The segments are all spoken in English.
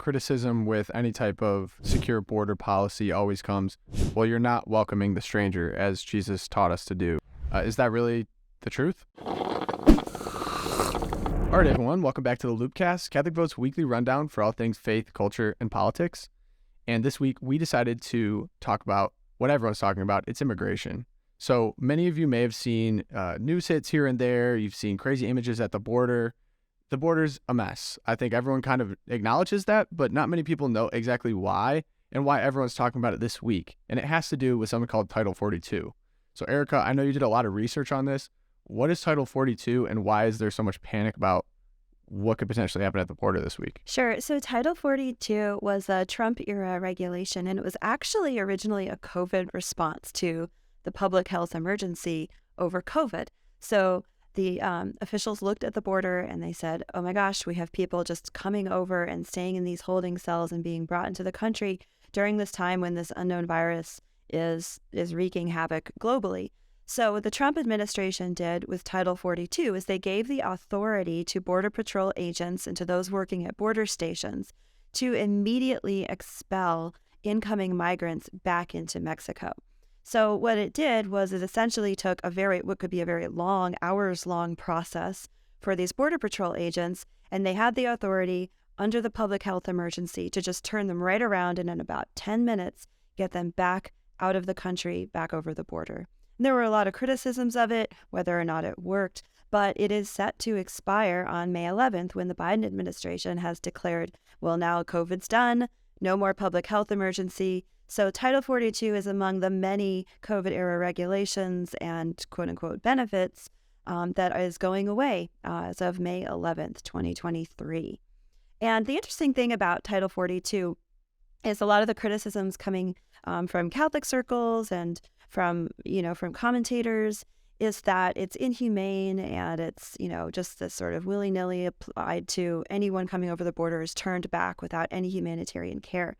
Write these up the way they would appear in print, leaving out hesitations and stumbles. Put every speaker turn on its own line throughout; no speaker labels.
criticism with any type of secure border policy always comes, well, you're not welcoming the stranger, as Jesus taught us to do. Is that really the truth? All right, everyone, welcome back to the LOOPcast, Catholic Vote's weekly rundown for all things faith, culture, and politics. And this week, we decided to talk about what everyone's talking about. It's immigration. So many of you may have seen news hits here and there. You've seen crazy images at the border. The border's a mess. I think everyone kind of acknowledges that, but not many people know exactly why and why everyone's talking about it this week. And it has to do with something called Title 42. So Erica, I know you did a lot of research on this. What is Title 42 and why is there so much panic about what could potentially happen at the border this week?
Sure. So Title 42 was a Trump-era regulation, and it was actually originally a COVID response to the public health emergency over COVID. So the officials looked at the border and they said, oh my gosh, we have people just coming over and staying in these holding cells and being brought into the country during this time when this unknown virus is wreaking havoc globally. So what the Trump administration did with Title 42 is they gave the authority to Border Patrol agents and to those working at border stations to immediately expel incoming migrants back into Mexico. So what it did was it essentially took what could be a very long, hours-long process for these Border Patrol agents, and they had the authority under the public health emergency to just turn them right around and in about 10 minutes get them back out of the country, back over the border. And there were a lot of criticisms of it, whether or not it worked, but it is set to expire on May 11th when the Biden administration has declared, well, now COVID's done, no more public health emergency. So Title 42 is among the many COVID-era regulations and quote-unquote benefits that is going away as of May 11th, 2023. And the interesting thing about Title 42 is a lot of the criticisms coming from Catholic circles and from commentators is that it's inhumane and it's, just this sort of willy-nilly applied to anyone coming over the border is turned back without any humanitarian care.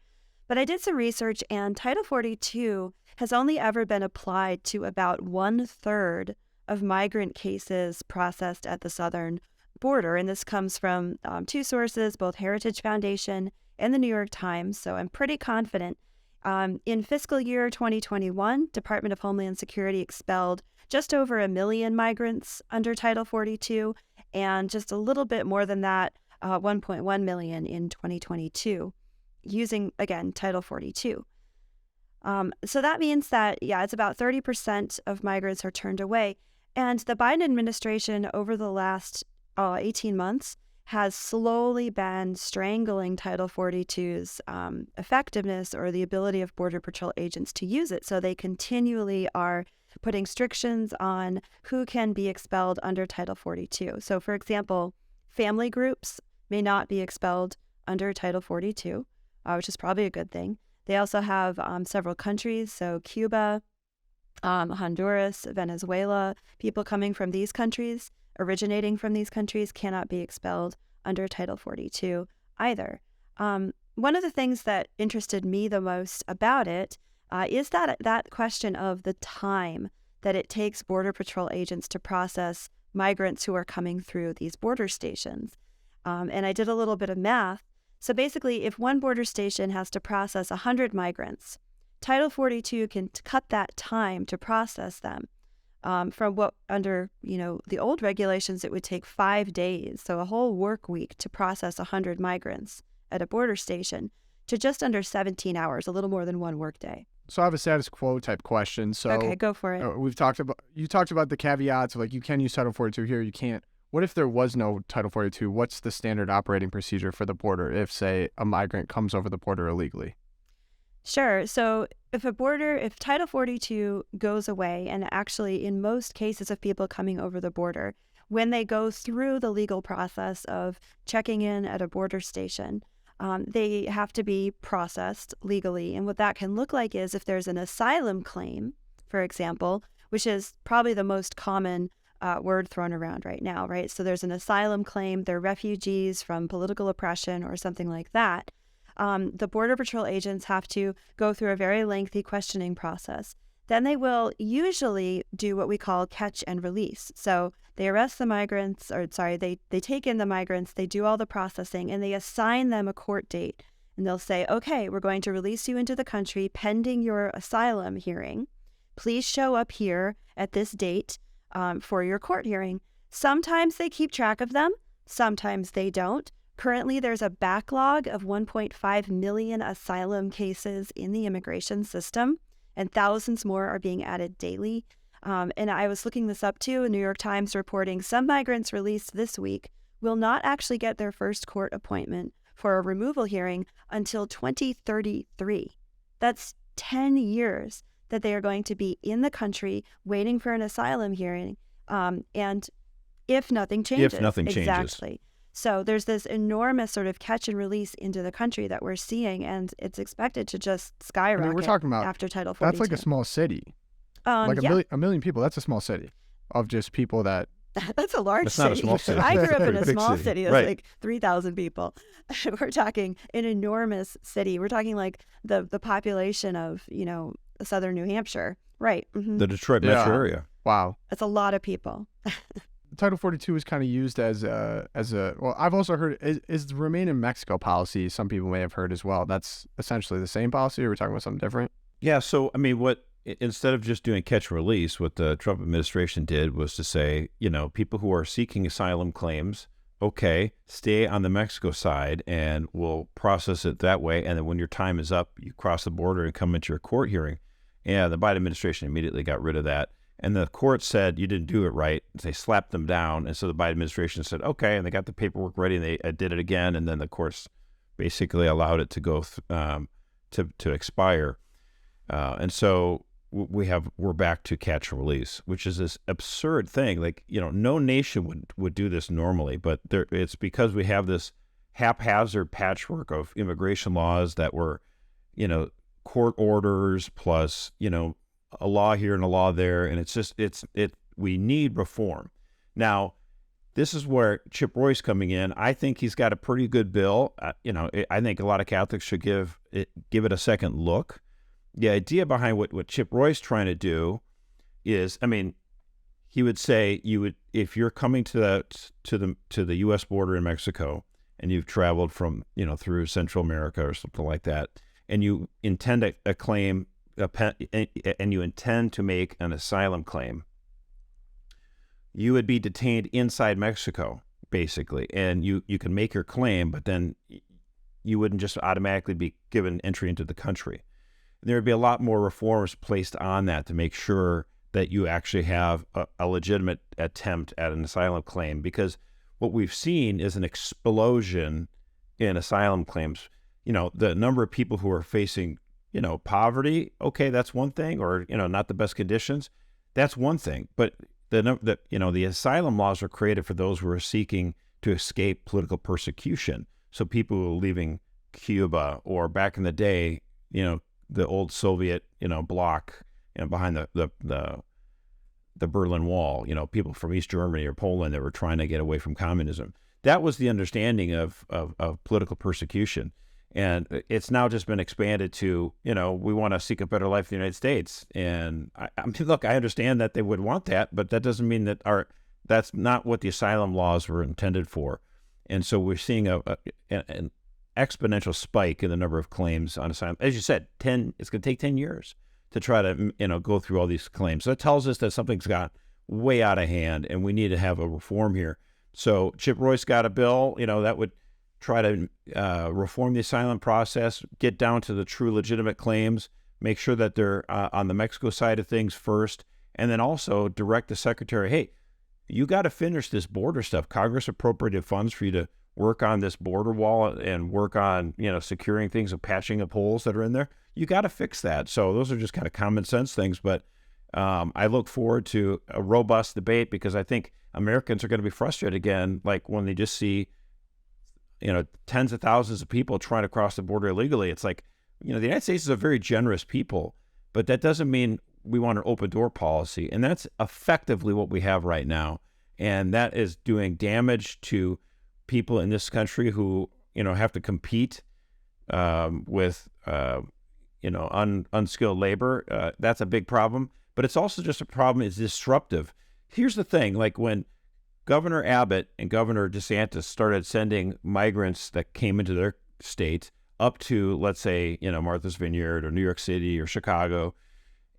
But I did some research, and Title 42 has only ever been applied to about 1/3 of migrant cases processed at the southern border. And this comes from two sources, both Heritage Foundation and the New York Times. So I'm pretty confident. In fiscal year 2021, Department of Homeland Security expelled just over 1 million migrants under Title 42, and just a little bit more than that, 1.1 million in 2022. Using, again, Title 42. So that means that, it's about 30% of migrants are turned away. And the Biden administration over the last 18 months has slowly been strangling Title 42's effectiveness or the ability of Border Patrol agents to use it. So they continually are putting restrictions on who can be expelled under Title 42. So, for example, family groups may not be expelled under Title 42. Which is probably a good thing. They also have several countries, so Cuba, Honduras, Venezuela. People coming from these countries, originating from these countries, cannot be expelled under Title 42 either. One of the things that interested me the most about it is that question of the time that it takes Border Patrol agents to process migrants who are coming through these border stations. And I did a little bit of math. So basically, if one border station has to process 100 migrants, Title 42 can cut that time to process them from what under, the old regulations, it would take 5 days, so a whole work week to process 100 migrants at a border station, to just under 17 hours, a little more than one workday.
So I have a status quo type question. So
okay, go for it.
You talked about the caveats of you can use Title 42 here, you can't. What if there was no Title 42? What's the standard operating procedure for the border if, say, a migrant comes over the border illegally?
Sure. So if Title 42 goes away, and actually in most cases of people coming over the border, when they go through the legal process of checking in at a border station, they have to be processed legally. And what that can look like is if there's an asylum claim, for example, which is probably the most common word thrown around right now, right? So there's an asylum claim, they're refugees from political oppression or something like that. The Border Patrol agents have to go through a very lengthy questioning process. Then they will usually do what we call catch and release. So they arrest the migrants, they take in the migrants, they do all the processing, and they assign them a court date and they'll say, okay, we're going to release you into the country pending your asylum hearing. Please show up here at this date for your court hearing. Sometimes they keep track of them. Sometimes they don't. Currently, there's a backlog of 1.5 million asylum cases in the immigration system, and thousands more are being added daily. And I was looking this up too. New York Times reporting some migrants released this week will not actually get their first court appointment for a removal hearing until 2033. That's 10 years that they are going to be in the country waiting for an asylum hearing. And if nothing changes.
If nothing changes.
Exactly. So there's this enormous sort of catch and release into the country that we're seeing, and it's expected to just skyrocket
we're talking about,
after Title 42.
That's like a small city. Like a million people. That's a small city of just people that...
That's a large
That's
city.
not a small city.
I grew up in
That's
a
a big
small
city.
city. That's
Right.
like 3,000 people. We're talking an enormous city. We're talking like the population of, southern New Hampshire. Right. Mm-hmm.
The Detroit metro area.
Wow.
That's a lot of people.
Title 42 is kind of used as a well, I've also heard is the remain in Mexico policy. Some people may have heard as well. That's essentially the same policy, or we're talking about something different?
Yeah. So, I mean, instead of just doing catch and release, what the Trump administration did was to say, people who are seeking asylum claims, okay, stay on the Mexico side and we'll process it that way. And then when your time is up, you cross the border and come into your court hearing. And the Biden administration immediately got rid of that. And the court said you didn't do it right. They slapped them down. And so the Biden administration said, okay, and they got the paperwork ready and they did it again. And then the courts basically allowed it to go to expire. And so we're back to catch and release, which is this absurd thing. Like, no nation would do this normally, but it's because we have this haphazard patchwork of immigration laws that were, court orders plus, a law here and a law there. And we need reform. Now, this is where Chip Roy's coming in. I think he's got a pretty good bill. I think a lot of Catholics should give it a second look. The idea behind what Chip Roy's trying to do is, he would say if you're coming to the U.S. border in Mexico and you've traveled from through Central America or something like that, and you intend a claim and you intend to make an asylum claim, you would be detained inside Mexico basically, and you can make your claim, but then you wouldn't just automatically be given entry into the country. There would be a lot more reforms placed on that to make sure that you actually have a legitimate attempt at an asylum claim, because what we've seen is an explosion in asylum claims. The number of people who are facing, poverty, okay, that's one thing, or, not the best conditions, that's one thing. But the asylum laws are created for those who are seeking to escape political persecution. So people who are leaving Cuba, or back in the day, the old Soviet, bloc, behind the Berlin Wall, people from East Germany or Poland that were trying to get away from communism. That was the understanding of political persecution. And it's now just been expanded to, we want to seek a better life in the United States. And look, I understand that they would want that, but that doesn't mean that that's not what the asylum laws were intended for. And so we're seeing an exponential spike in the number of claims on asylum. As you said, it's going to take 10 years to try to, go through all these claims. So that tells us that something's got way out of hand and we need to have a reform here. So Chip Roy's got a bill, that would try to reform the asylum process, get down to the true legitimate claims, make sure that they're on the Mexico side of things first, and then also direct the secretary, hey, you got to finish this border stuff. Congress appropriated funds for you to work on this border wall and work on, securing things and patching up holes that are in there. You got to fix that. So those are just kind of common sense things. But I look forward to a robust debate, because I think Americans are going to be frustrated again, like when they just see, tens of thousands of people trying to cross the border illegally. It's like, the United States is a very generous people, but that doesn't mean we want an open door policy. And that's effectively what we have right now. And that is doing damage to people in this country who, have to compete with, unskilled labor. That's a big problem. But it's also just a problem. It's disruptive. Here's the thing, like when Governor Abbott and Governor DeSantis started sending migrants that came into their state up to, let's say, Martha's Vineyard or New York City or Chicago.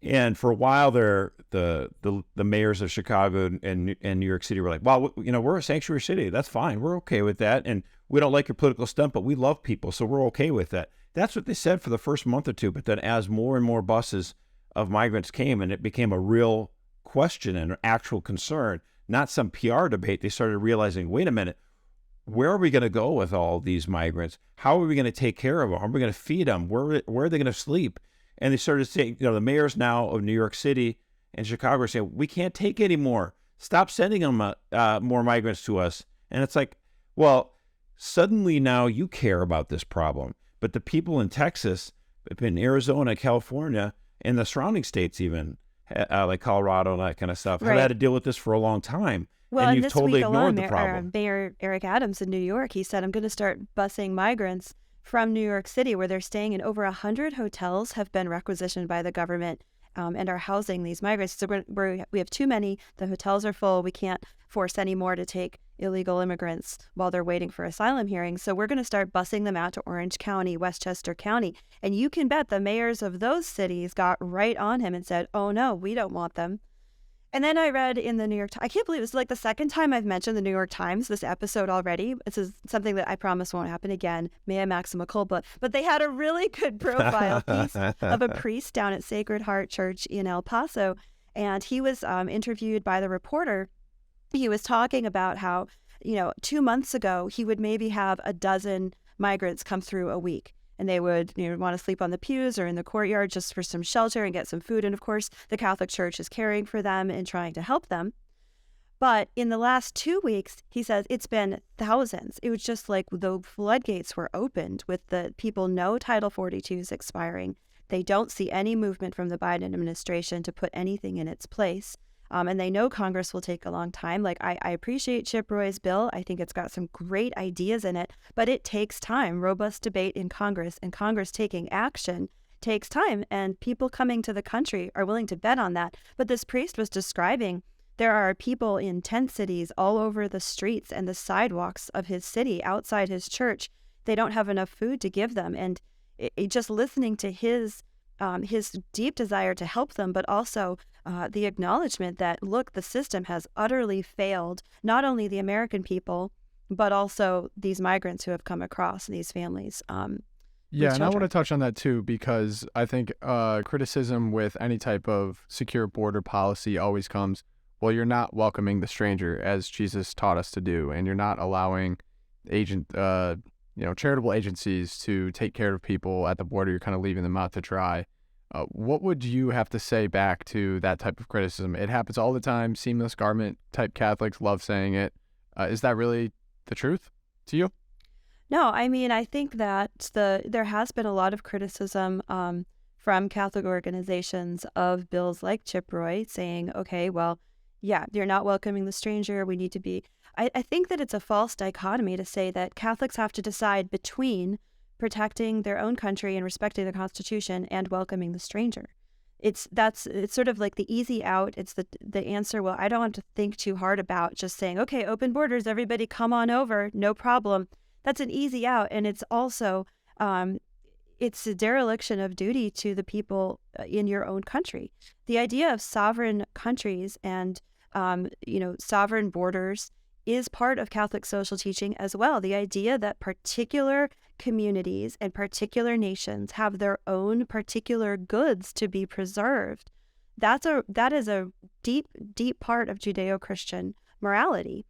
And for a while there, the mayors of Chicago and New York City were like, well, we're a sanctuary city. That's fine. We're okay with that. And we don't like your political stunt, but we love people, so we're okay with that. That's what they said for the first month or two. But then as more and more buses of migrants came and it became a real question and an actual concern, not some PR debate, they started realizing, wait a minute, where are we going to go with all these migrants? How are we going to take care of them? Are we going to feed them? Where are they going to sleep? And they started saying, the mayors now of New York City and Chicago are saying, we can't take any more. Stop sending them more migrants to us. And it's like, well, suddenly now you care about this problem. But the people in Texas, in Arizona, California, and the surrounding states even, like Colorado and that kind of stuff, have had to deal with this for a long time.
Well,
and you've
this
totally
week
ignored
alone,
the problem.
Mayor Eric Adams in New York, he said, I'm going to start busing migrants from New York City, where they're staying in. Over 100 hotels have been requisitioned by the government and are housing these migrants. So we have too many. The hotels are full. We can't force any more to take illegal immigrants while they're waiting for asylum hearings. So we're going to start busing them out to Orange County, Westchester County. And you can bet the mayors of those cities got right on him and said, oh, no, we don't want them. And then I read in the New York Times, I can't believe it's like the second time I've mentioned the New York Times this episode already. This is something that I promise won't happen again. Mea maxima culpa. But they had a really good profile piece of a priest down at Sacred Heart Church in El Paso. And he was interviewed by the reporter. He was talking about how, 2 months ago, he would maybe have a dozen migrants come through a week. And they would want to sleep on the pews or in the courtyard just for some shelter and get some food. And of course, the Catholic Church is caring for them and trying to help them. But in the last 2 weeks, he says it's been thousands. It was just like the floodgates were opened with the people know Title 42 is expiring. They don't see any movement from the Biden administration to put anything in its place. And they know Congress will take a long time. Like, I appreciate Chip Roy's bill. I think it's got some great ideas in it, but it takes time. Robust debate in Congress and Congress taking action takes time. And people coming to the country are willing to bet on that. But this priest was describing there are people in tent cities all over the streets and the sidewalks of his city outside his church. They don't have enough food to give them. And just listening to his deep desire to help them, but also the acknowledgement that, look, the system has utterly failed, not only the American people, but also these migrants who have come across, these families.
Yeah, and I want to touch on that too, because I think criticism with any type of secure border policy always comes, well, you're not welcoming the stranger as Jesus taught us to do, and you're not allowing charitable agencies to take care of people at the border. You're kind of leaving them out to dry. What would you have to say back to that type of criticism? It happens all the time. Seamless garment type Catholics love saying it. Is that really the truth to you?
No, I mean, I think that there has been a lot of criticism from Catholic organizations of bills like Chip Roy saying, okay, well, yeah, you're not welcoming the stranger. We need to be. I think that it's a false dichotomy to say that Catholics have to decide between protecting their own country and respecting the Constitution and welcoming the stranger. It's sort of like the easy out. It's the answer. Well, I don't have to think too hard about just saying, okay, open borders, everybody come on over, no problem. That's an easy out, and it's also it's a dereliction of duty to the people in your own country. The idea of sovereign countries and sovereign borders is part of Catholic social teaching as well. The idea that particular communities and particular nations have their own particular goods to be preserved. That is a deep, deep part of Judeo-Christian morality.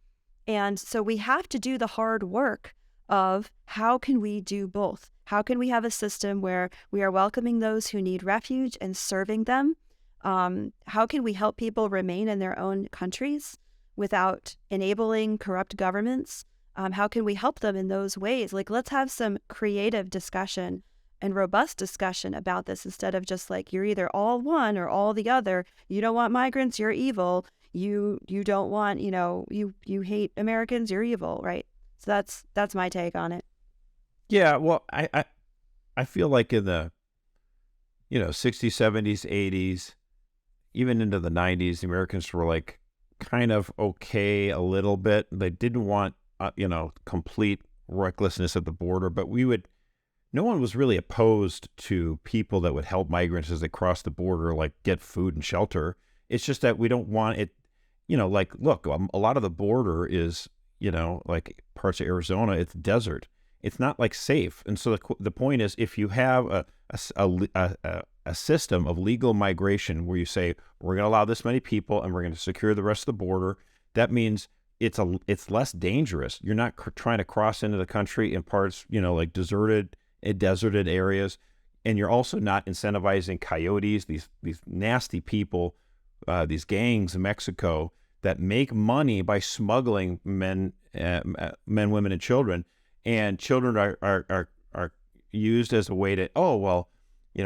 And so we have to do the hard work of how can we do both? How can we have a system where we are welcoming those who need refuge and serving them? How can we help people remain in their own countries without enabling corrupt governments? How can we help them in those ways? Like, let's have some creative discussion and robust discussion about this instead of just like, you're either all one or all the other. You don't want migrants, you're evil. You don't want, you hate Americans, you're evil, right? So that's my take on it.
Yeah, well, I feel like in the 60s, 70s, 80s, even into the 90s, the Americans were like kind of okay a little bit. They didn't want complete recklessness at the border, but we would no one was really opposed to people that would help migrants as they cross the border, like get food and shelter. It's just that we don't want it, like, look, a lot of the border is, like parts of Arizona, it's desert. It's not like safe. And so the point is, if you have a system of legal migration where you say, we're going to allow this many people and we're going to secure the rest of the border, that means it's less dangerous. You're not trying to cross into the country in parts, like deserted areas. And you're also not incentivizing coyotes, these nasty people, these gangs in Mexico that make money by smuggling men, women, and children. And children are used as a way to, the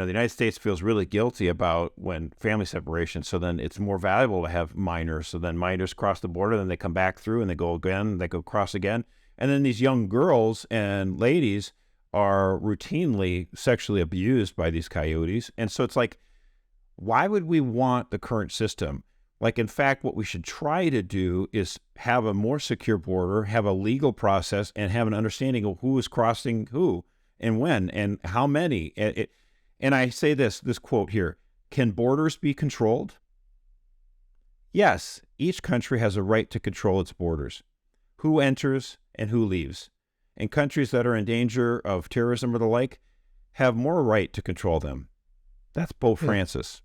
United States feels really guilty about when family separation. So then it's more valuable to have minors. So then minors cross the border, then they come back through and they go again, they go cross again. And then these young girls and ladies are routinely sexually abused by these coyotes. And so it's like, why would we want the current system? Like, in fact, what we should try to do is have a more secure border, have a legal process, and have an understanding of who is crossing who and when and how many. And I say this quote here, can borders be controlled? Yes, each country has a right to control its borders, who enters and who leaves. And countries that are in danger of terrorism or the like have more right to control them. That's Pope Francis.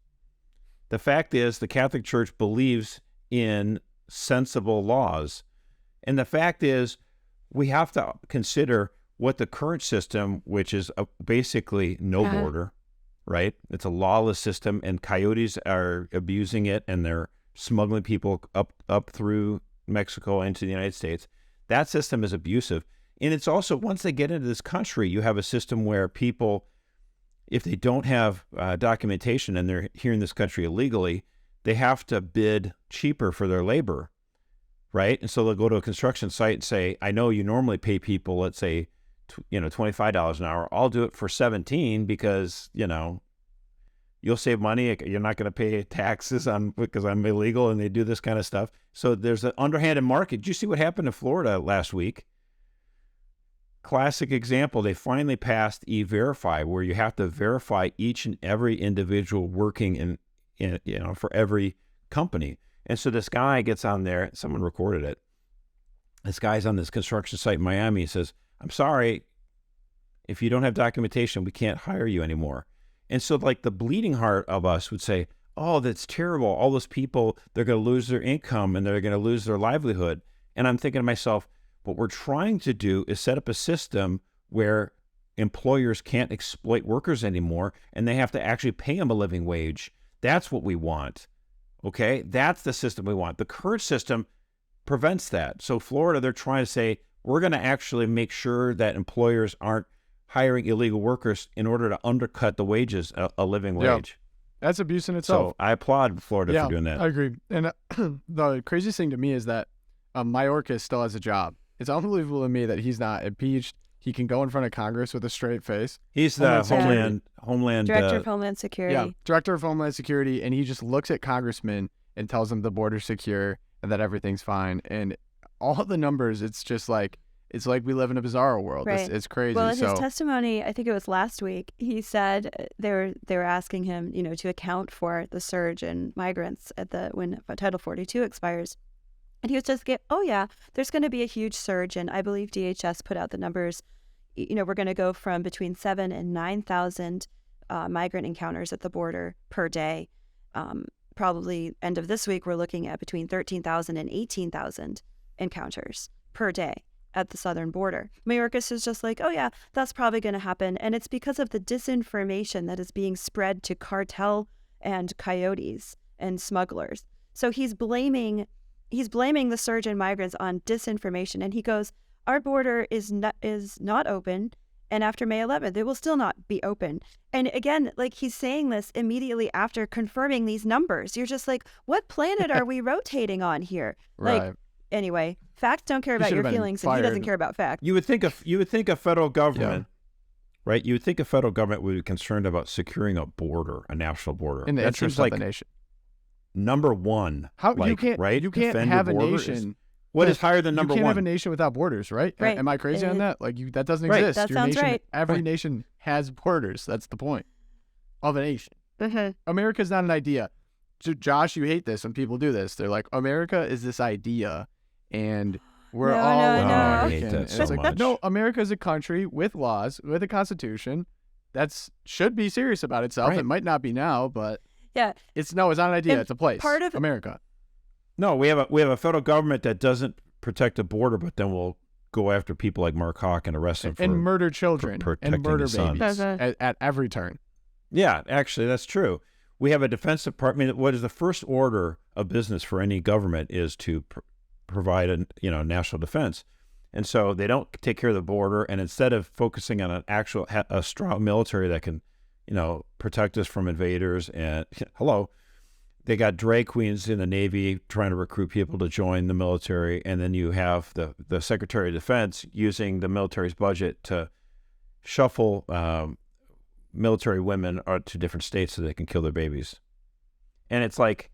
The fact is, the Catholic Church believes in sensible laws. And the fact is, we have to consider what the current system, which is basically no border, right? It's a lawless system, and coyotes are abusing it, and they're smuggling people up through Mexico into the United States. That system is abusive. And it's also, once they get into this country, you have a system where people, if they don't have documentation and they're here in this country illegally, they have to bid cheaper for their labor, right? And so they'll go to a construction site and say, I know you normally pay people, let's say, $25 an hour. I'll do it for $17 because, you'll save money. You're not going to pay taxes because I'm illegal, and they do this kind of stuff. So there's an underhanded market. Did you see what happened in Florida last week? Classic example, they finally passed E-Verify, where you have to verify each and every individual working in for every company. And so this guy gets on there, someone recorded it. This guy's on this construction site in Miami. He says, I'm sorry, if you don't have documentation, we can't hire you anymore. And so like the bleeding heart of us would say, oh, that's terrible. All those people, they're going to lose their income and they're going to lose their livelihood. And I'm thinking to myself, what we're trying to do is set up a system where employers can't exploit workers anymore, and they have to actually pay them a living wage. That's what we want. Okay? That's the system we want. The current system prevents that. So Florida, they're trying to say, we're going to actually make sure that employers aren't hiring illegal workers in order to undercut the wages, a living wage.
That's abuse in itself.
So I applaud Florida for doing that.
I agree. And the craziest thing to me is that Mayorkas still has a job. It's unbelievable to me that he's not impeached. He can go in front of Congress with a straight face.
He's the Homeland
Director of Homeland Security.
Yeah, Director of Homeland Security, and he just looks at congressmen and tells them the border's secure and that everything's fine. And all the numbers, it's just like, it's like we live in a bizarre world.
Right.
It's crazy.
Well, in his testimony, I think it was last week, he said they were asking him, to account for the surge in migrants when Title 42 expires. And he was just there's going to be a huge surge. And I believe DHS put out the numbers. We're going to go from between 7,000 and 9,000 migrant encounters at the border per day. Probably end of this week, we're looking at between 13,000 and 18,000 encounters per day at the southern border. Mayorkas is just like, that's probably going to happen. And it's because of the disinformation that is being spread to cartel and coyotes and smugglers. So he's blaming the surge in migrants on disinformation. And he goes, our border is not open. And after May 11th, it will still not be open. And again, like he's saying this immediately after confirming these numbers. You're just like, what planet are we rotating on here?
Right.
Like, anyway, facts don't care about your feelings, and he doesn't care about facts.
You would think a federal government, right? You would think a federal government would be concerned about securing a border, a national border.
In the interest of the nation.
Number one.
You can't
right?
You can't
Defend
have a
your border
nation
What is higher than number
You can't
one?
have a nation without borders, right?
Right.
Am I crazy on that? Like, that doesn't
Right.
exist.
That
Your
sounds
nation,
right.
every nation has borders. That's the point of a nation.
Mhm.
America's not an idea. Josh, you hate this when people do this. They're like, America is this idea, and we're
No,
all
no, no.
American.
I hate that
And
so
it's like,
much.
no, America is a country with laws, with a constitution. That's should be serious about itself.
Right.
It might not be now, but
Yeah.
it's not an idea.
And
it's a place.
part of-
America.
No, we have a federal government that doesn't protect the border, but then will go after people like Mark Hawk and arrest them
And murder children
protecting
and murder
his son.
babies
Mhm.
at every turn.
Yeah, actually, that's true. We have a defense department. What is the first order of business for any government is to provide a national defense, and so they don't take care of the border. And instead of focusing on a strong military that can, protect us from invaders, and they got drag queens in the Navy trying to recruit people to join the military, and then you have the Secretary of Defense using the military's budget to shuffle military women to different states so they can kill their babies. And it's like,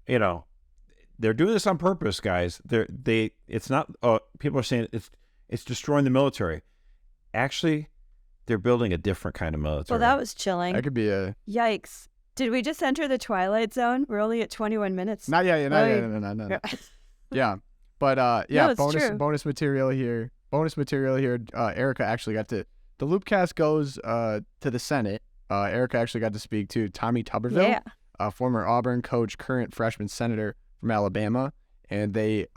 they're doing this on purpose, guys. It's not. People are saying it's destroying the military. Actually, they're building a different kind of military.
Well, that was chilling.
That could be a
Yikes. Did we just enter the Twilight Zone? We're only at 21 minutes.
not yet. No. Yeah, but
No, it's true.
bonus material here. Erica actually got to. The Loopcast goes to the Senate. Erica actually got to speak to Tommy Tuberville, former Auburn coach, current freshman senator from Alabama, and they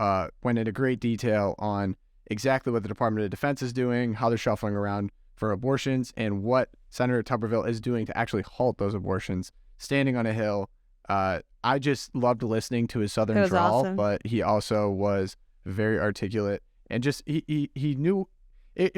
went into great detail on exactly what the Department of Defense is doing, how they're shuffling around for abortions, and what Senator Tuberville is doing to actually halt those abortions, standing on a hill. I just loved listening to his Southern
It was
drawl,
awesome.
but he also was very articulate, and just he knew it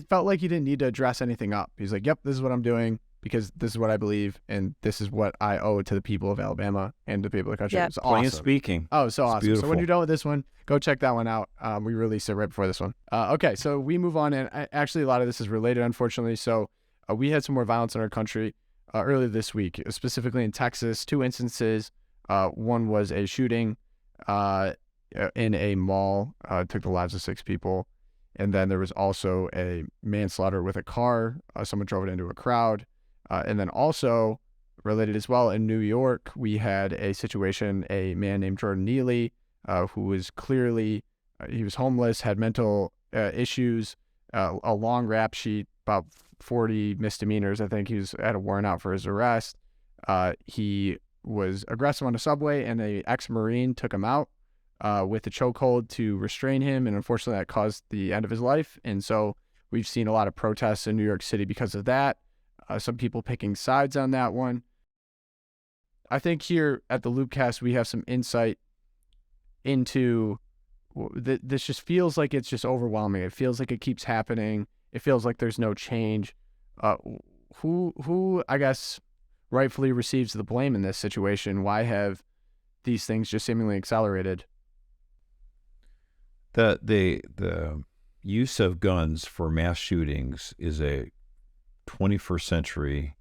felt like he didn't need to address anything up. He's like, yep, this is what I'm doing because this is what I believe, and this is what I owe to the people of Alabama and the people of the country.
Yep.
It's
Plain
awesome.
speaking.
Oh, so
It's
awesome. So
beautiful.
when you're done with this one, go check that one out. We released it right before this one. Okay, so we move on, and actually a lot of this is related, unfortunately. So we had some more violence in our country earlier this week, specifically in Texas. 2 instances. One was a shooting in a mall, took the lives of 6 people. And then there was also a manslaughter with a car. Someone drove it into a crowd. And then also related as well in New York, we had a situation, a man named Jordan Neely, who was clearly, he was homeless, had mental issues, a long rap sheet, about 40 misdemeanors. I think he had a warrant out for his arrest. He was aggressive on a subway, and a ex-Marine took him out with a chokehold to restrain him, and unfortunately that caused the end of his life. And so we've seen a lot of protests in New York City because of that. Some people picking sides on that one. I think here at the Loopcast we have some insight into this. Just feels like it's just overwhelming. It feels like it keeps happening. It feels like there's no change. Who I guess rightfully receives the blame in this situation? Why have these things just seemingly accelerated?
The use of guns for mass shootings is a 21st century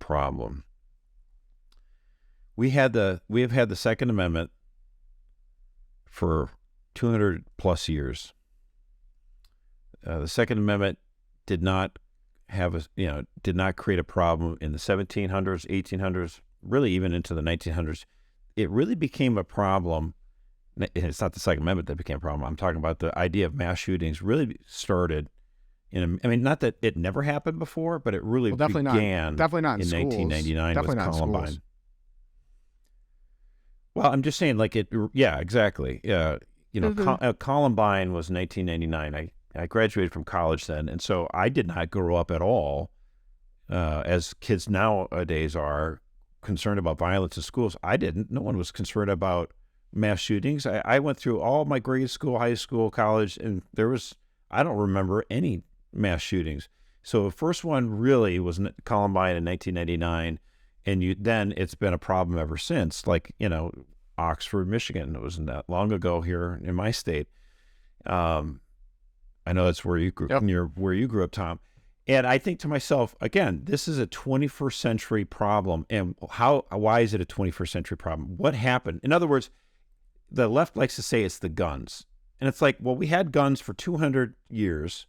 problem. We have had the Second Amendment for 200 plus years. The Second Amendment did not create a problem in the 1700s, 1800s, really even into the 1900s. It really became a problem. It's not the Second Amendment that became a problem. I'm talking about the idea of mass shootings really started not that it never happened before, but it really
definitely
began
not in
in
schools.
1999
Definitely
with
not in
Columbine.
schools.
Well, I'm just saying, yeah, exactly. Columbine was 1999. I graduated from college then, and so I did not grow up at all, as kids nowadays are, concerned about violence in schools. I didn't. No one was concerned about mass shootings. I went through all my grade school, high school, college, and I don't remember any mass shootings. So the first one really was Columbine in 1999, and then it's been a problem ever since. Like, Oxford, Michigan. It wasn't that long ago here in my state. I know that's where you grew, where you grew up, Tom. And I think to myself, again, this is a 21st century problem. And why is it a 21st century problem? What happened? In other words, the left likes to say it's the guns. And it's like, well, we had guns for 200 years,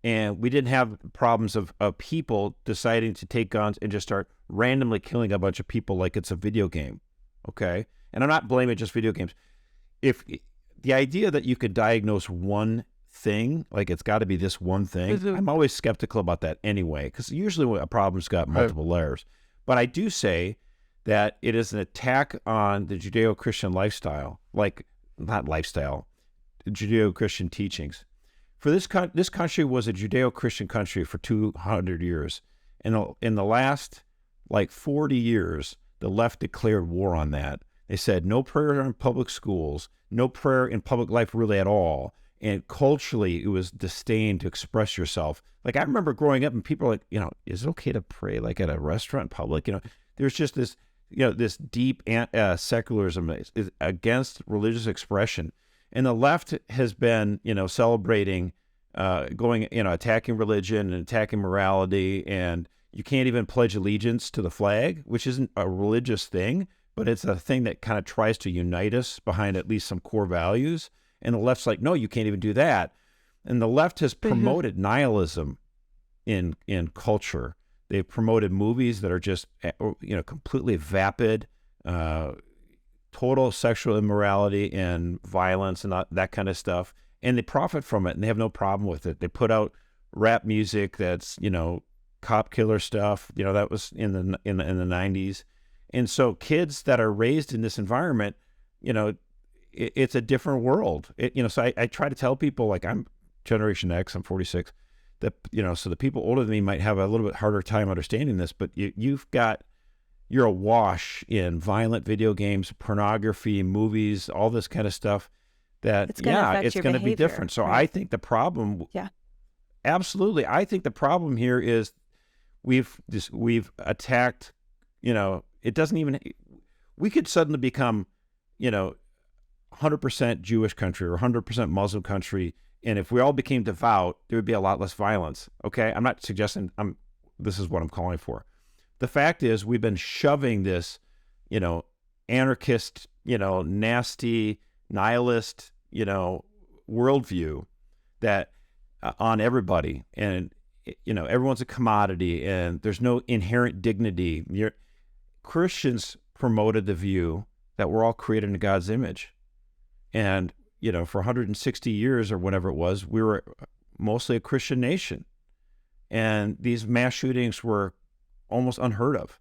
and we didn't have problems of people deciding to take guns and just start randomly killing a bunch of people like it's a video game, okay? And I'm not blaming just video games. If the idea that you could diagnose one thing, like it's got to be this one thing, I'm always skeptical about that anyway, because usually a problem's got multiple layers. But I do say that it is an attack on the Judeo-Christian lifestyle, like not lifestyle, Judeo-Christian teachings. For this country was a Judeo-Christian country for 200 years. And in the last like 40 years, the left declared war on that. They said no prayer in public schools, no prayer in public life really at all. And culturally, it was disdain to express yourself. Like I remember growing up and people were like, is it okay to pray like at a restaurant in public? There's just this, this deep secularism against religious expression. And the left has been, celebrating, attacking religion and attacking morality. And you can't even pledge allegiance to the flag, which isn't a religious thing, but it's a thing that kind of tries to unite us behind at least some core values. And the left's like, no, you can't even do that. And the left has promoted nihilism in culture. They've promoted movies that are just, completely vapid, total sexual immorality and violence and that kind of stuff. And they profit from it and they have no problem with it. They put out rap music that's, cop killer stuff. That was in the 90s. And so kids that are raised in this environment, it's a different world. So I try to tell people, like, I'm Generation X, I'm 46, that, so the people older than me might have a little bit harder time understanding this, but you're awash in violent video games, pornography, movies, all this kind of stuff that, it's going to be different. So right? I think the problem, absolutely. I think the problem here is we've attacked, it doesn't even, we could suddenly become, 100% Jewish country or 100% Muslim country. And if we all became devout, there would be a lot less violence. Okay. I'm not suggesting this is what I'm calling for. The fact is we've been shoving this, anarchist, nasty, nihilist, worldview that on everybody. And, everyone's a commodity and there's no inherent dignity. Christians promoted the view that we're all created in God's image. And, for 160 years or whatever it was, we were mostly a Christian nation. And these mass shootings were almost unheard of.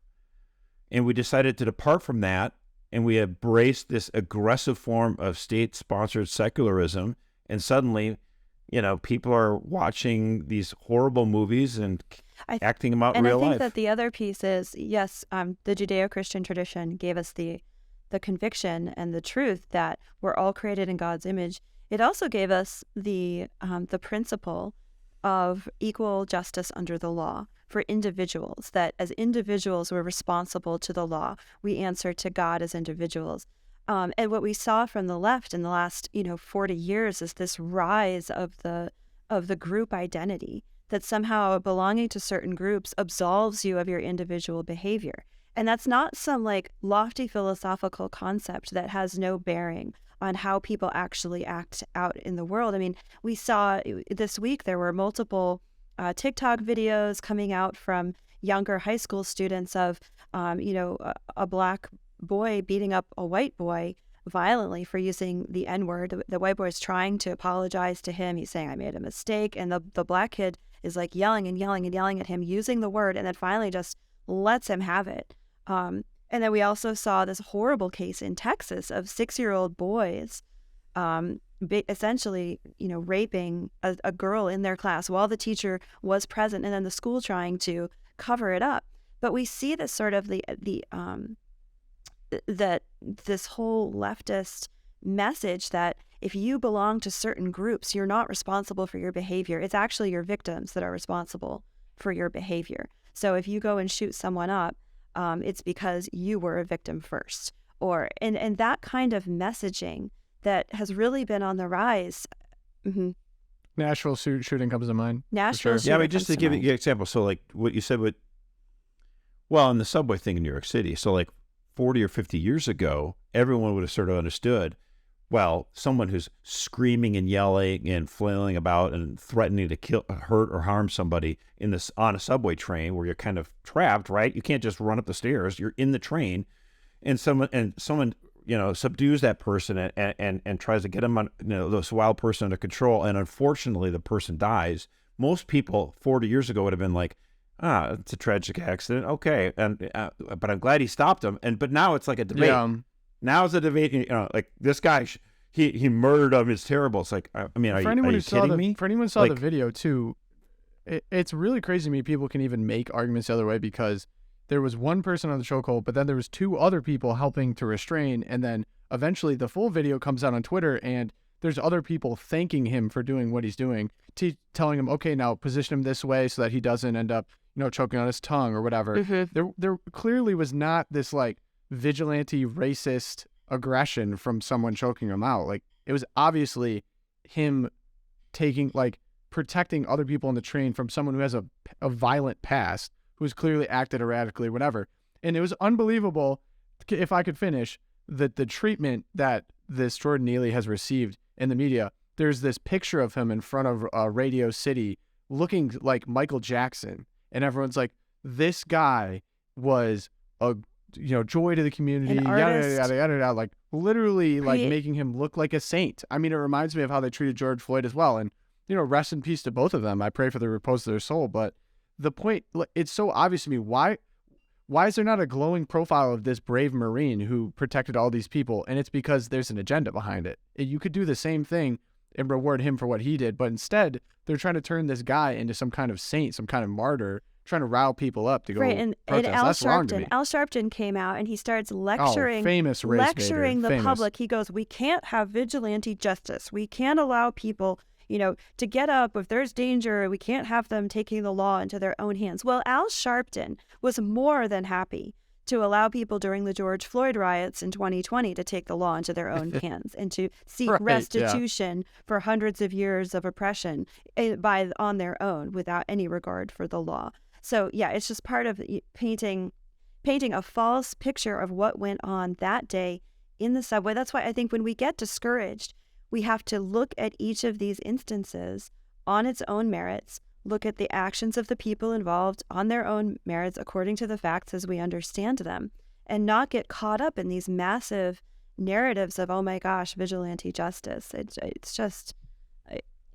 And we decided to depart from that, and we embraced this aggressive form of state-sponsored secularism. And suddenly, people are watching these horrible movies and acting them out in real life.
And I think that the other piece is, yes, the Judeo-Christian tradition gave us the conviction and the truth that we're all created in God's image. It also gave us the principle of equal justice under the law for individuals, that as individuals we're responsible to the law. We answer to God as individuals. And what we saw from the left in the last 40 years is this rise of the group identity, that somehow belonging to certain groups absolves you of your individual behavior. And that's not some lofty philosophical concept that has no bearing on how people actually act out in the world. I mean, we saw this week there were multiple TikTok videos coming out from younger high school students of, a black boy beating up a white boy violently for using the N-word. The white boy is trying to apologize to him. He's saying, I made a mistake. And the black kid is yelling and yelling and yelling at him using the word, and then finally just lets him have it. And then we also saw this horrible case in Texas of 6-year-old boys essentially, raping a girl in their class while the teacher was present, and then the school trying to cover it up. But we see this sort of that this whole leftist message that if you belong to certain groups, you're not responsible for your behavior. It's actually your victims that are responsible for your behavior. So if you go and shoot someone up, it's because you were a victim first. And that kind of messaging that has really been on the rise. Mm-hmm.
Nashville shooting comes to mind.
Nashville shooting.
Yeah, I mean, just to give you an example. So what you said in the subway thing in New York City. So 40 or 50 years ago, everyone would have sort of understood, well, someone who's screaming and yelling and flailing about and threatening to kill, hurt, or harm somebody on a subway train where you're kind of trapped, right? You can't just run up the stairs. You're in the train, and someone subdues that person and tries to get him on, this wild person under control, and unfortunately the person dies. Most people 40 years ago would have been like, it's a tragic accident, okay, and but I'm glad he stopped him. But now it's like a debate.
Yeah.
Now it's a debate. Like this guy, he murdered him. It's terrible. It's like, I mean, are you kidding me?
For anyone who saw the video too, it's really crazy to me. People can even make arguments the other way, because there was one person on the chokehold, but then there was two other people helping to restrain, and then eventually the full video comes out on Twitter, and there's other people thanking him for doing what he's doing, telling him, okay, now position him this way so that he doesn't end up, choking on his tongue or whatever.
Mm-hmm.
There clearly was not this like vigilante racist aggression from someone choking him out. Like, it was obviously him protecting other people on the train from someone who has a violent past, who's clearly acted erratically, whatever. And it was unbelievable, if I could finish, that the treatment that this Jordan Neely has received in the media. There's this picture of him in front of Radio City looking like Michael Jackson, and everyone's like, this guy was a joy to the community,
An
yada
artist.
yada yada yada, like literally like making him look like a saint. I mean, it reminds me of how they treated George Floyd as well, and rest in peace to both of them. I pray for the repose of their soul. But the point, it's so obvious to me, why is there not a glowing profile of this brave Marine who protected all these people? And it's because there's an agenda behind it. You could do the same thing and reward him for what he did, but instead they're trying to turn this guy into some kind of saint, some kind of martyr, trying to rile people up to go
and
protest. That's wrong to me.
Al Sharpton came out and he starts lecturing,
famous race
lecturing
baiter,
the public. He goes, we can't have vigilante justice. We can't allow people, to get up if there's danger. We can't have them taking the law into their own hands. Well, Al Sharpton was more than happy to allow people during the George Floyd riots in 2020 to take the law into their own hands and to seek restitution for hundreds of years of oppression on their own without any regard for the law. So yeah, it's just part of painting a false picture of what went on that day in the subway. That's why I think when we get discouraged, we have to look at each of these instances on its own merits, look at the actions of the people involved on their own merits according to the facts as we understand them, and not get caught up in these massive narratives of, oh my gosh, vigilante justice.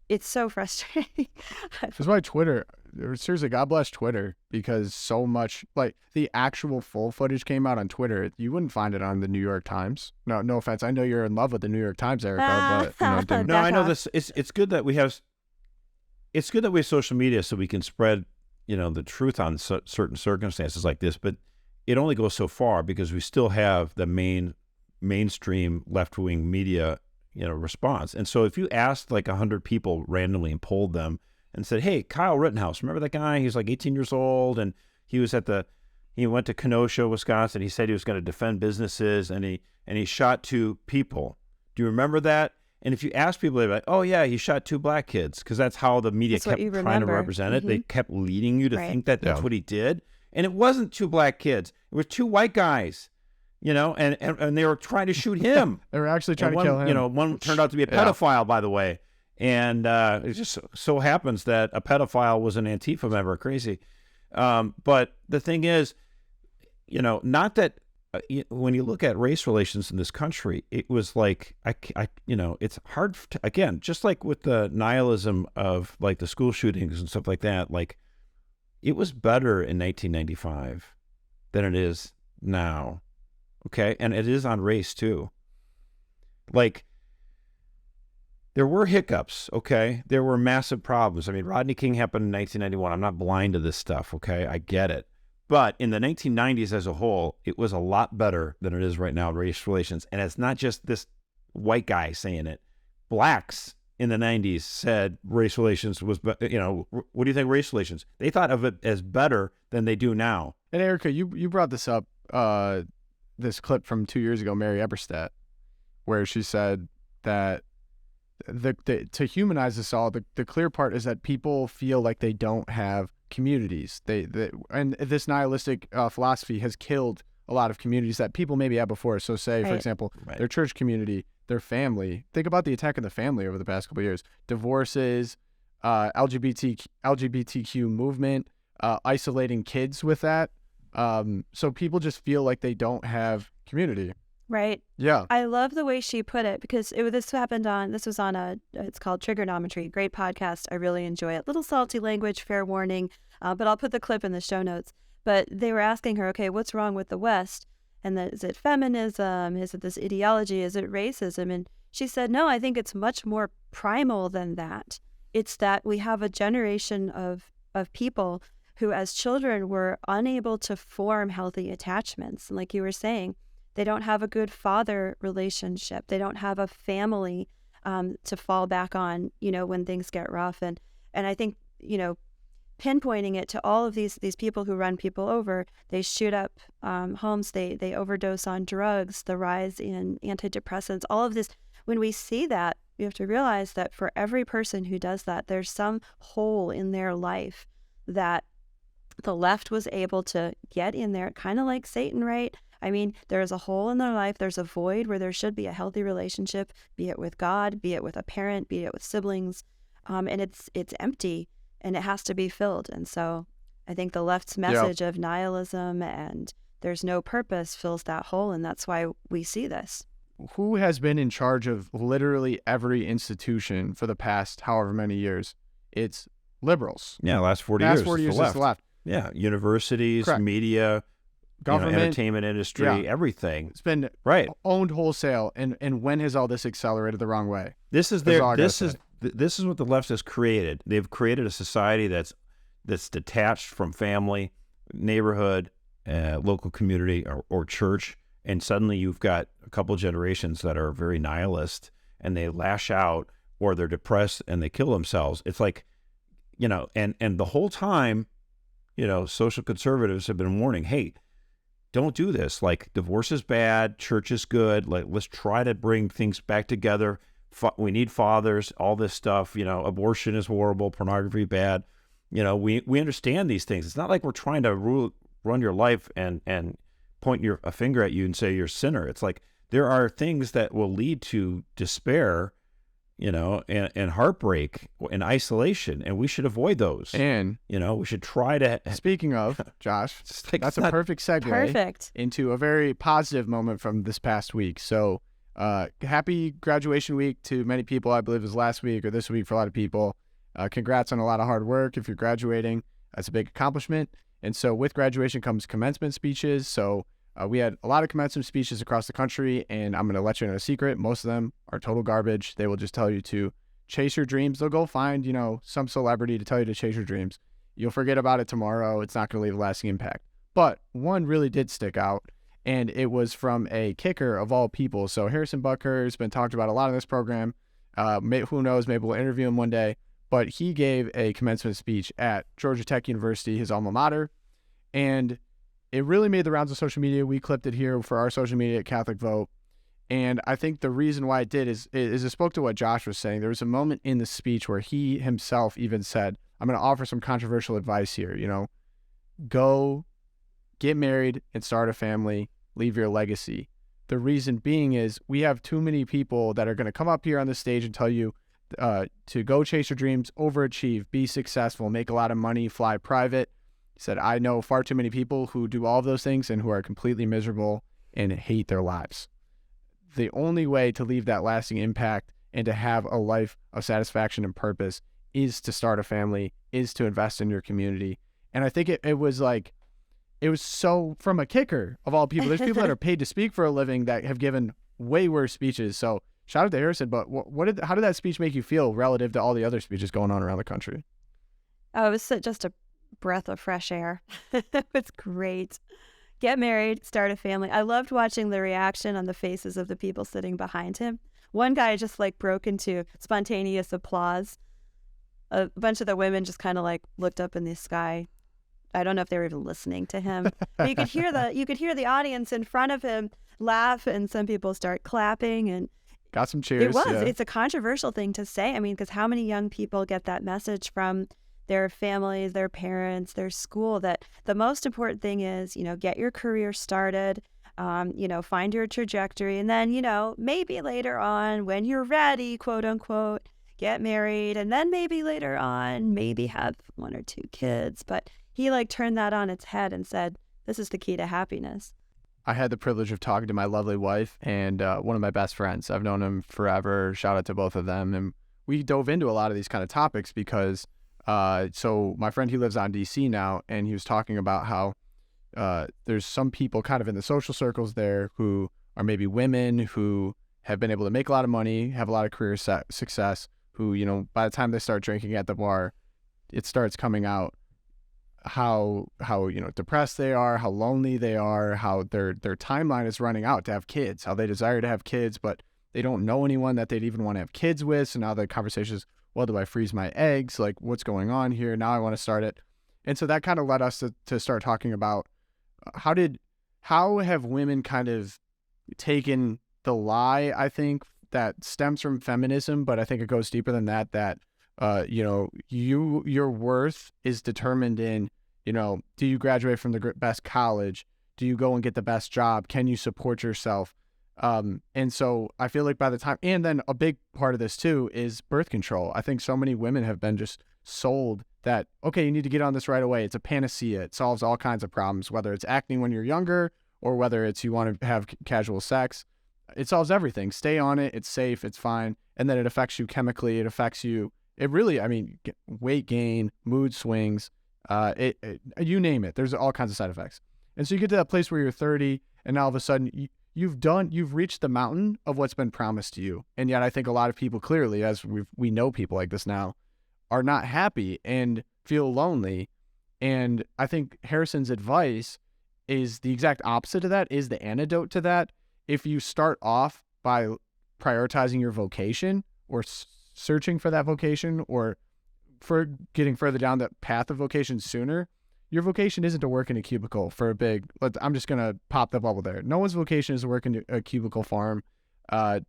It's so frustrating.
That's why Twitter, seriously, God bless Twitter, because so much, like, the actual full footage came out on Twitter. You wouldn't find it on the New York Times. No offense. I know you're in love with the New York Times, Erica, but
no, I know this. It's good that we have. It's good that we have social media so we can spread, the truth on certain circumstances like this. But it only goes so far, because we still have the mainstream left-wing media, response. And so if you asked like 100 people randomly and polled them and said, hey, Kyle Rittenhouse, remember that guy? He's like 18 years old, and he went to Kenosha, Wisconsin. He said he was going to defend businesses, and he shot two people. Do you remember that? And if you ask people, they're like, oh yeah, he shot two black kids, because that's how the media kept trying to represent it. They kept leading you to think that that's what he did. And it wasn't two black kids. It was two white guys, and they were trying to shoot him.
They were actually trying to kill him.
One turned out to be a pedophile, by the way. And it just so happens that a pedophile was an Antifa member. Crazy. But the thing is, not that when you look at race relations in this country, it was like, it's hard to, again, just like with the nihilism of like the school shootings and stuff like that, like it was better in 1995 than it is now. Okay. And it is on race too. Like, there were hiccups, okay? There were massive problems. I mean, Rodney King happened in 1991. I'm not blind to this stuff, okay? I get it. But in the 1990s as a whole, it was a lot better than it is right now in race relations. And it's not just this white guy saying it. Blacks in the 90s said race relations was, what do you think race relations? They thought of it as better than they do now.
And Erica, you brought this up, this clip from 2 years ago, Mary Eberstadt, where she said that to humanize us all, the clear part is that people feel like they don't have communities. And this nihilistic philosophy has killed a lot of communities that people maybe had before. So say, for example, their church community, their family. Think about the attack on the family over the past couple of years. Divorces, LGBTQ movement, isolating kids with that. So people just feel like they don't have community.
Right.
Yeah.
I love the way she put it because this was on it's called Trigonometry, great podcast. I really enjoy it. Little salty language, fair warning, but I'll put the clip in the show notes. But they were asking her, okay, what's wrong with the West? And is it feminism? Is it this ideology? Is it racism? And she said, no, I think it's much more primal than that. It's that we have a generation of people who as children were unable to form healthy attachments. And like you were saying, they don't have a good father relationship. They don't have a family to fall back on, when things get rough. And I think, pinpointing it to all of these people who run people over, they shoot up homes, they overdose on drugs, the rise in antidepressants, all of this. When we see that, we have to realize that for every person who does that, there's some hole in their life that the left was able to get in there, kind of like Satan, right? I mean, there's a hole in their life. There's a void where there should be a healthy relationship, be it with God, be it with a parent, be it with siblings. And it's empty and it has to be filled. And so I think the left's message of nihilism and there's no purpose fills that hole. And that's why we see this.
Who has been in charge of literally every institution for the past however many years? It's liberals.
Yeah, last 40
years.
Last 40 years
is the left.
Yeah, universities,
Correct.
Media,
government,
entertainment industry, everything.
It's been owned wholesale. And when has all this accelerated the wrong way?
This is what the left has created. They've created a society that's detached from family, neighborhood, local community, or church, and suddenly you've got a couple generations that are very nihilist, and they lash out, or they're depressed and they kill themselves. It's like, and the whole time, social conservatives have been warning, hey, don't do this. Like, divorce is bad, church is good. Like, let's try to bring things back together. We need fathers, all this stuff. Abortion is horrible, pornography bad. We understand these things. It's not like we're trying to run your life and point a finger at you and say you're a sinner. It's like there are things that will lead to despair, and heartbreak and isolation, and we should avoid those. And we should try to. Speaking of, Josh, that's a perfect segue into a very positive moment from this past week. So, happy graduation week to many people. I believe it was last week or this week for a lot of people. Congrats on a lot of hard work. If you're graduating, that's a big accomplishment. And so with graduation comes commencement speeches. So we had a lot of commencement speeches across the country, and I'm going to let you know a secret. Most of them are total garbage. They will just tell you to chase your dreams. They'll go find, some celebrity to tell you to chase your dreams. You'll forget about it tomorrow. It's not going to leave a lasting impact. But one really did stick out, and it was from a kicker of all people. So Harrison Butker has been talked about a lot in this program. Who knows, maybe we'll interview him one day. But he gave a commencement speech at Georgia Tech University, his alma mater, and it really made the rounds of social media. We clipped it here for our social media at CatholicVote. And I think the reason why it did is it spoke to what Josh was saying. There was a moment in the speech where he himself even said, I'm going to offer some controversial advice here. Go get married and start a family, leave your legacy. The reason being is we have too many people that are going to come up here on the stage and tell you to go chase your dreams, overachieve, be successful, make a lot of money, fly private. He said, I know far too many people who do all of those things and who are completely miserable and hate their lives. The only way to leave that lasting impact and to have a life of satisfaction and purpose is to start a family, is to invest in your community. And I think it was so, from a kicker of all people, there's people that are paid to speak for a living that have given way worse speeches. So shout out to Harrison, but how did that speech make you feel relative to all the other speeches going on around the country?
Oh, it was just a breath of fresh air. It's great. Get married, start a family. I loved watching the reaction on the faces of the people sitting behind him. One guy just broke into spontaneous applause. A bunch of the women just kind of looked up in the sky. I don't know if they were even listening to him. But you could hear the audience in front of him laugh, and some people start clapping, and
got some cheers.
It's a controversial thing to say. I mean, because how many young people get that message from their families, their parents, their school, that the most important thing is, get your career started, find your trajectory. And then, maybe later on when you're ready, quote unquote, get married. And then maybe later on, maybe have 1 or 2 kids. But he turned that on its head and said, this is the key to happiness.
I had the privilege of talking to my lovely wife and one of my best friends. I've known him forever. Shout out to both of them. And we dove into a lot of these kind of topics because, so my friend, he lives on DC now, and he was talking about how there's some people kind of in the social circles there who are maybe women who have been able to make a lot of money, have a lot of career success, who, by the time they start drinking at the bar, it starts coming out how depressed they are, how lonely they are, how their timeline is running out to have kids, how they desire to have kids, but they don't know anyone that they'd even want to have kids with. So now the conversation is, well, do I freeze my eggs? Like, what's going on here? Now I want to start it. And so that kind of led us to start talking about how have women kind of taken the lie, I think, that stems from feminism, but I think it goes deeper than that, your worth is determined in, do you graduate from the best college? Do you go and get the best job? Can you support yourself? And so I feel like by the time, and then a big part of this too is birth control. I think so many women have been just sold that, okay, you need to get on this right away. It's a panacea. It solves all kinds of problems, whether it's acne when you're younger or whether it's you want to have casual sex. It solves everything. Stay on it. It's safe. It's fine. And then it affects you chemically. It affects you. It really, weight gain, mood swings, you name it. There's all kinds of side effects. And so you get to that place where you're 30 and now all of a sudden you've reached the mountain of what's been promised to you. And yet I think a lot of people clearly, as we know people like this now, are not happy and feel lonely. And I think Harrison's advice is the exact opposite of that, is the antidote to that. If you start off by prioritizing your vocation or searching for that vocation or for getting further down the path of vocation sooner, your vocation isn't to work in a cubicle for I'm just going to pop the bubble there. No one's vocation is to work in a cubicle farm, to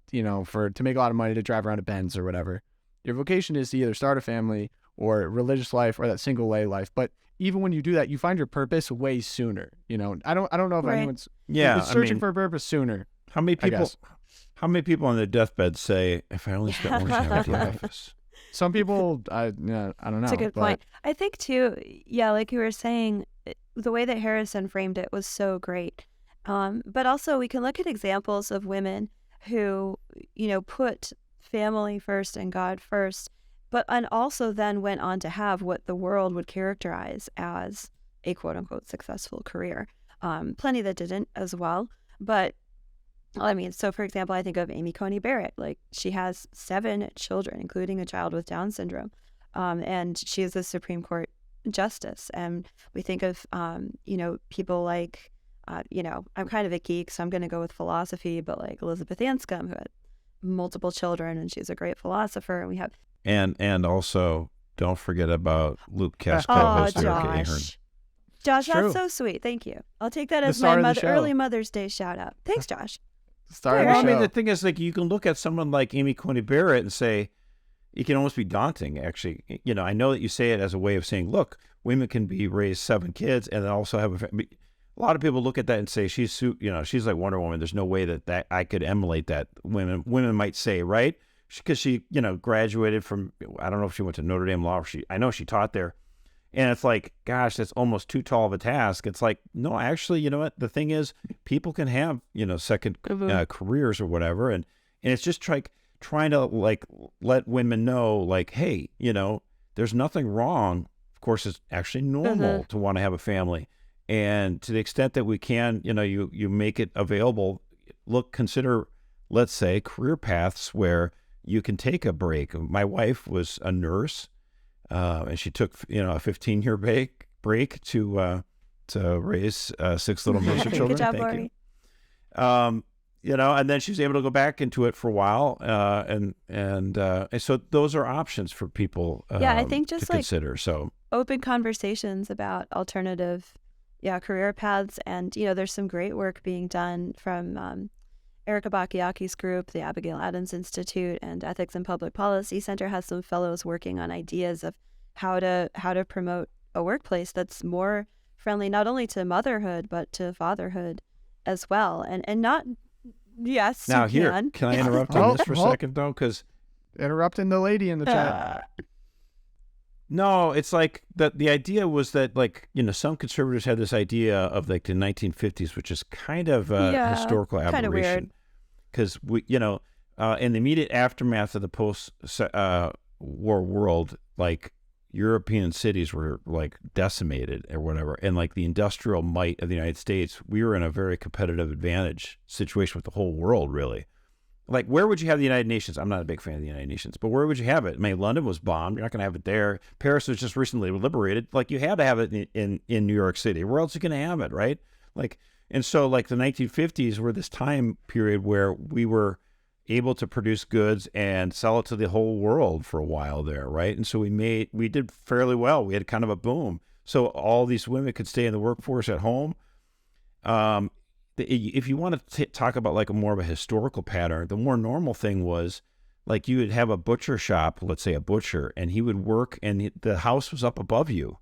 make a lot of money to drive around a Benz or whatever. Your vocation is to either start a family or religious life or that single way life. But even when you do that, you find your purpose way sooner. I don't know if anyone's searching for a purpose sooner.
How many people on their deathbed say, if I only spent more time at the office?
Some people, I don't know.
That's a good point. I think too, like you were saying, the way that Harrison framed it was so great. But also we can look at examples of women who, put family first and God first, and also then went on to have what the world would characterize as a quote unquote successful career. Plenty that didn't as well. But so for example, I think of Amy Coney Barrett. She has 7 children, including a child with Down syndrome. And she is a Supreme Court justice. And we think of, people like, I'm kind of a geek, so I'm going to go with philosophy, but like Elizabeth Anscombe, who had multiple children, and she's a great philosopher. And we have
and also don't forget about LOOPcast co-host Erica Ahern.
Josh, that's so sweet. Thank you. I'll take that as my early Mother's Day shout out. Thanks, Josh.
The thing is, you can look at someone like Amy Coney Barrett and say, it can almost be daunting, actually. I know that you say it as a way of saying, look, women can raise 7 kids and then also have a lot of people look at that and say, she's like Wonder Woman. There's no way that I could emulate that. Women might say, right? Because she graduated from, I don't know if she went to Notre Dame Law, I know she taught there. And it's like, gosh, that's almost too tall of a task. It's like, no, actually, you know what? The thing is, people can have, second careers or whatever. And it's just trying to let women know, hey, there's nothing wrong. Of course, it's actually normal to want to have a family. And to the extent that we can, you make it available, consider, let's say, career paths where you can take a break. My wife was a nurse. And she took, a 15-year break to raise 6 little mercer children.
Good job,
Thank you. And then she was able to go back into it for a while. And so those are options for people
I think just
to consider. So
open conversations about alternative career paths. And, there's some great work being done from Erica Bacchiacchi's group, the Abigail Adams Institute, and Ethics and Public Policy Center has some fellows working on ideas of how to promote a workplace that's more friendly not only to motherhood but to fatherhood as well. And not, yes,
Now
you
here, can I interrupt on this for a second though? Because
interrupting the lady in the chat.
No, it's like the idea was that, like, some conservatives had this idea of like the 1950s, which is kind of a historical
kind of
aberration.
weird.
Because in the immediate aftermath of the post-war world, like European cities were like decimated or whatever, and like the industrial might of the United States, we were in a very competitive advantage situation with the whole world, really. Like, where would you have the United Nations? I'm not a big fan of the United Nations, but where would you have it? I mean, London was bombed. You're not going to have it there. Paris was just recently liberated. Like, you had to have it in New York City. Where else are you going to have it, right? Like, and so, like, the 1950s were this time period where we were able to produce goods and sell it to the whole world for a while there, right? And so we did fairly well. We had kind of a boom. So all these women could stay in the workforce at home. If you want to talk about like a more of a historical pattern, the more normal thing was like you would have a butcher shop, let's say a butcher, and he would work and the house was up above you.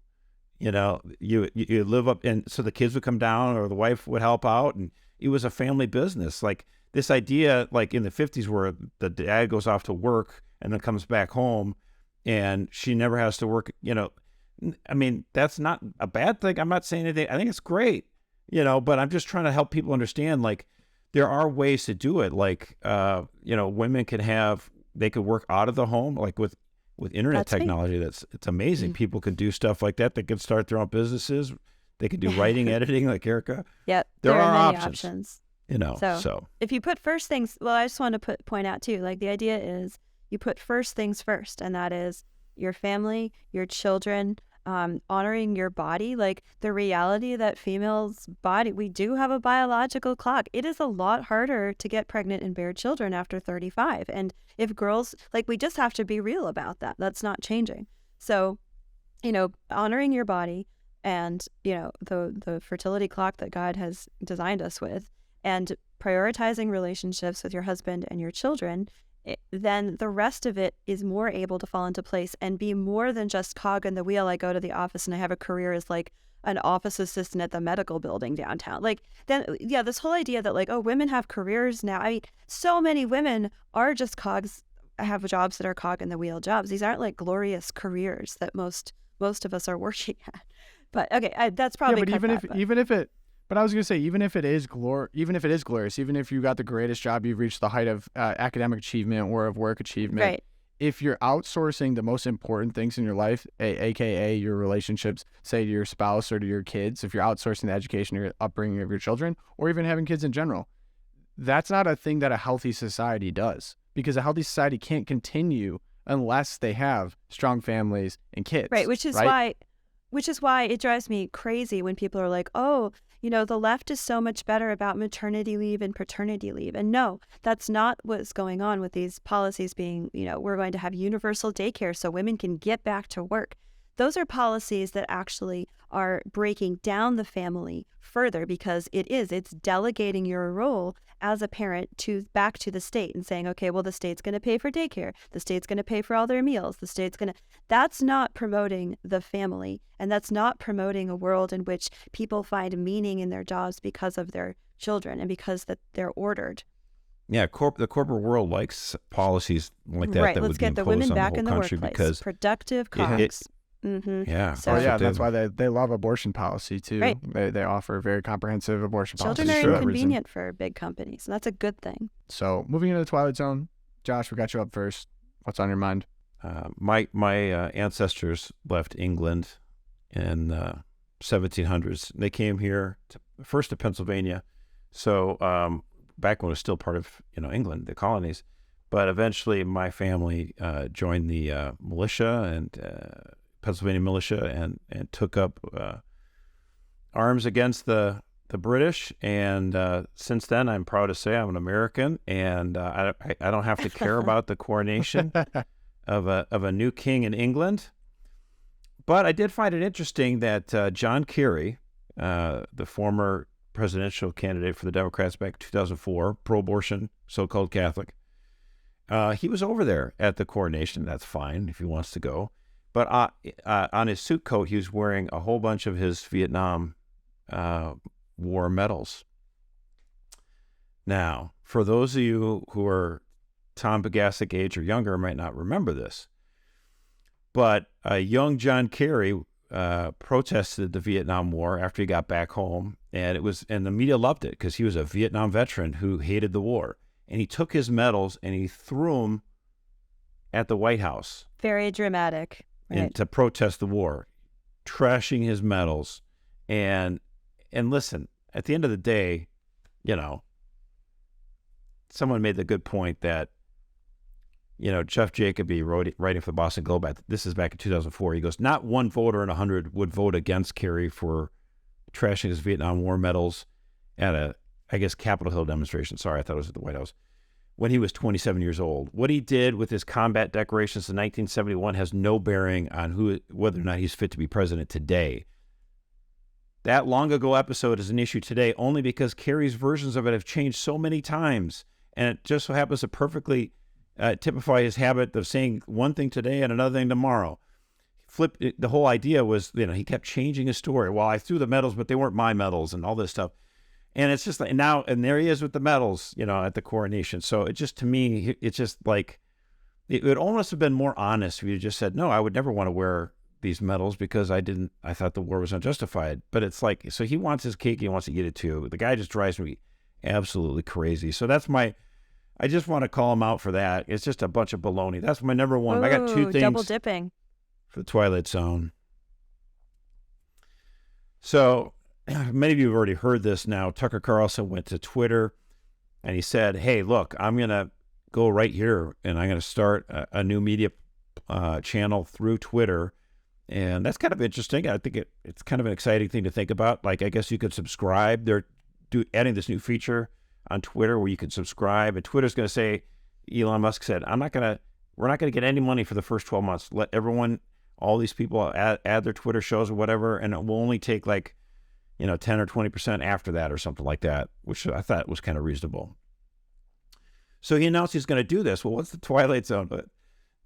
You live up, and so the kids would come down or the wife would help out, and it was a family business. Like this idea, like in the 50s where the dad goes off to work and then comes back home and she never has to work, I mean, that's not a bad thing. I'm not saying anything. I think it's great. But I'm just trying to help people understand, like, there are ways to do it. Like, women they could work out of the home, like with internet technology. It's amazing. Mm-hmm. People can do stuff like that. They can start their own businesses. They can do writing, editing, like Erica.
Yep.
There are
many options.
So
if you put first things, well, I just want to point out too, like the idea is you put first things first, and that is your family, your children, honoring your body, like the reality that females' body, we do have a biological clock. It is a lot harder to get pregnant and bear children after 35. And if girls, like, we just have to be real about that. That's not changing. So, honoring your body and, the fertility clock that God has designed us with, and prioritizing relationships with your husband and your children, then the rest of it is more able to fall into place and be more than just cog in the wheel. I go to the office and I have a career as like an office assistant at the medical building downtown. Like then, yeah, this whole idea that like, oh, women have careers now. I mean, so many women are just cogs, have jobs that are cog in the wheel jobs. These aren't like glorious careers that most of us are working at. But okay, that's probably
But I was going to say, even if it is glorious, even if you got the greatest job, you've reached the height of academic achievement or of work achievement,
right.
If you're outsourcing the most important things in your life, aka your relationships, say to your spouse or to your kids, if you're outsourcing the education or upbringing of your children, or even having kids in general, that's not a thing that a healthy society does, because a healthy society can't continue unless they have strong families and kids.
Right, which is why it drives me crazy when people are like, oh, the left is so much better about maternity leave and paternity leave. And no, that's not what's going on with these policies being, we're going to have universal daycare so women can get back to work. Those are policies that actually are breaking down the family further, because it's delegating your role as a parent back to the state and saying, okay, well, the state's going to pay for daycare. The state's going to pay for all their meals. That's not promoting the family. And that's not promoting a world in which people find meaning in their jobs because of their children and because that they're ordered.
Yeah, the corporate world likes policies like that.
Right,
that
let's
would
get
be
the women back
the
in the
country
workplace.
Because
productive cogs.
Mm-hmm. Yeah.
So,
that's why they love abortion policy too.
Right.
They offer a very comprehensive abortion policy.
Children are inconvenient for big companies, and that's a good thing.
So moving into the Twilight Zone, Josh, we got you up first. What's on your mind?
My ancestors left England in 1700s. They came here first to Pennsylvania. So back when it was still part of England, the colonies. But eventually my family joined the militia and Pennsylvania militia and took up arms against the British. And since then, I'm proud to say I'm an American, and I don't have to care about the coronation of a new king in England. But I did find it interesting that John Kerry, the former presidential candidate for the Democrats back in 2004, pro-abortion, so-called Catholic, he was over there at the coronation. That's fine if he wants to go. But on his suit coat, he was wearing a whole bunch of his Vietnam War medals. Now, for those of you who are Tom Bagasic age or younger might not remember this, but young John Kerry protested the Vietnam War after he got back home, and the media loved it because he was a Vietnam veteran who hated the war, and he took his medals and he threw them at the White House.
Very dramatic. Right.
And to protest the war, trashing his medals, and listen, at the end of the day, someone made the good point that, Jeff Jacoby writing for the Boston Globe, this is back in 2004, he goes, not one voter in 100 would vote against Kerry for trashing his Vietnam War medals at Capitol Hill demonstration. Sorry, I thought it was at the White House. When he was 27 years old. What he did with his combat declarations in 1971 has no bearing on whether or not he's fit to be president today. That long ago episode is an issue today only because Kerry's versions of it have changed so many times, and it just so happens to perfectly typify his habit of saying one thing today and another thing tomorrow. The whole idea was, he kept changing his story. Well, I threw the medals, but they weren't my medals and all this stuff. And it's just like now, and there he is with the medals, at the coronation. So it just, to me, it's just like, it would almost have been more honest if you just said, no, I would never want to wear these medals because I thought the war was unjustified. But it's like, so he wants his cake, he wants to eat it too. The guy just drives me absolutely crazy. So I just want to call him out for that. It's just a bunch of baloney. That's my number one.
Ooh,
I got two things.
Double dipping.
For the Twilight Zone. So, many of you have already heard this now. Tucker Carlson went to Twitter and he said, hey, look, I'm going to go right here and I'm going to start a new media channel through Twitter. And that's kind of interesting. I think it's kind of an exciting thing to think about. Like, I guess you could subscribe. They're adding this new feature on Twitter where you can subscribe. And Twitter's going to say, Elon Musk said, we're not going to get any money for the first 12 months. Let all these people add their Twitter shows or whatever. And it will only take 10 or 20% after that or something like that, which I thought was kind of reasonable. So he announced he's going to do this. Well, what's the Twilight Zone? But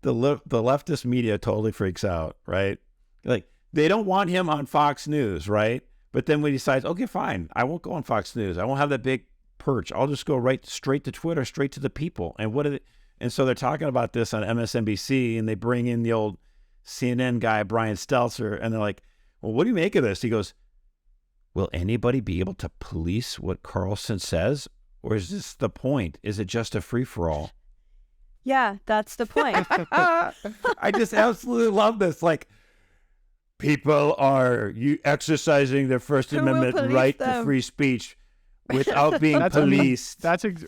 the leftist media totally freaks out, right? Like, they don't want him on Fox News, right? But then when he decides, okay, fine, I won't go on Fox News. I won't have that big perch. I'll just go straight to Twitter, straight to the people. And so they're talking about this on MSNBC, and they bring in the old CNN guy, Brian Stelter, and they're like, well, what do you make of this? He goes, will anybody be able to police what Carlson says? Or is this the point? Is it just a free-for-all?
Yeah, that's the point.
I just absolutely love this. Like, people are exercising their First Amendment right to free speech without being policed.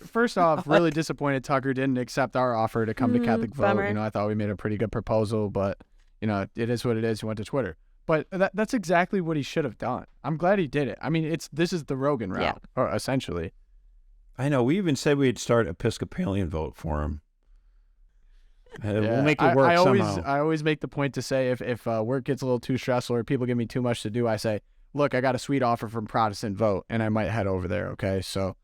First off, really disappointed Tucker didn't accept our offer to come to Catholic Vote.
Bummer.
I thought we made a pretty good proposal, but, it is what it is. He went to Twitter. But that's exactly what he should have done. I'm glad he did it. I mean, this is the Rogan route, or essentially.
I know. We even said we'd start Episcopalian vote for him. We'll make it work somehow.
I always make the point to say if work gets a little too stressful or people give me too much to do, I say, look, I got a sweet offer from Protestant Vote, and I might head over there, okay? So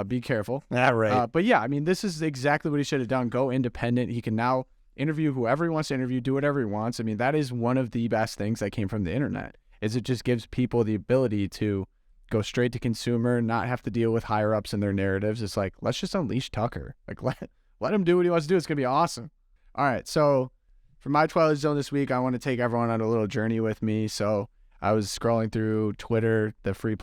be careful.
All right.
But yeah, I mean, this is exactly what he should have done. Go independent. He can now interview whoever he wants to interview, do whatever he wants. I mean, that is one of the best things that came from the internet, is it just gives people the ability to go straight to consumer, not have to deal with higher ups in their narratives. It's like, let's just unleash Tucker. Like, let him do what he wants to do. It's going to be awesome. All right. So for my Twilight Zone this week, I want to take everyone on a little journey with me. So I was scrolling through Twitter, the free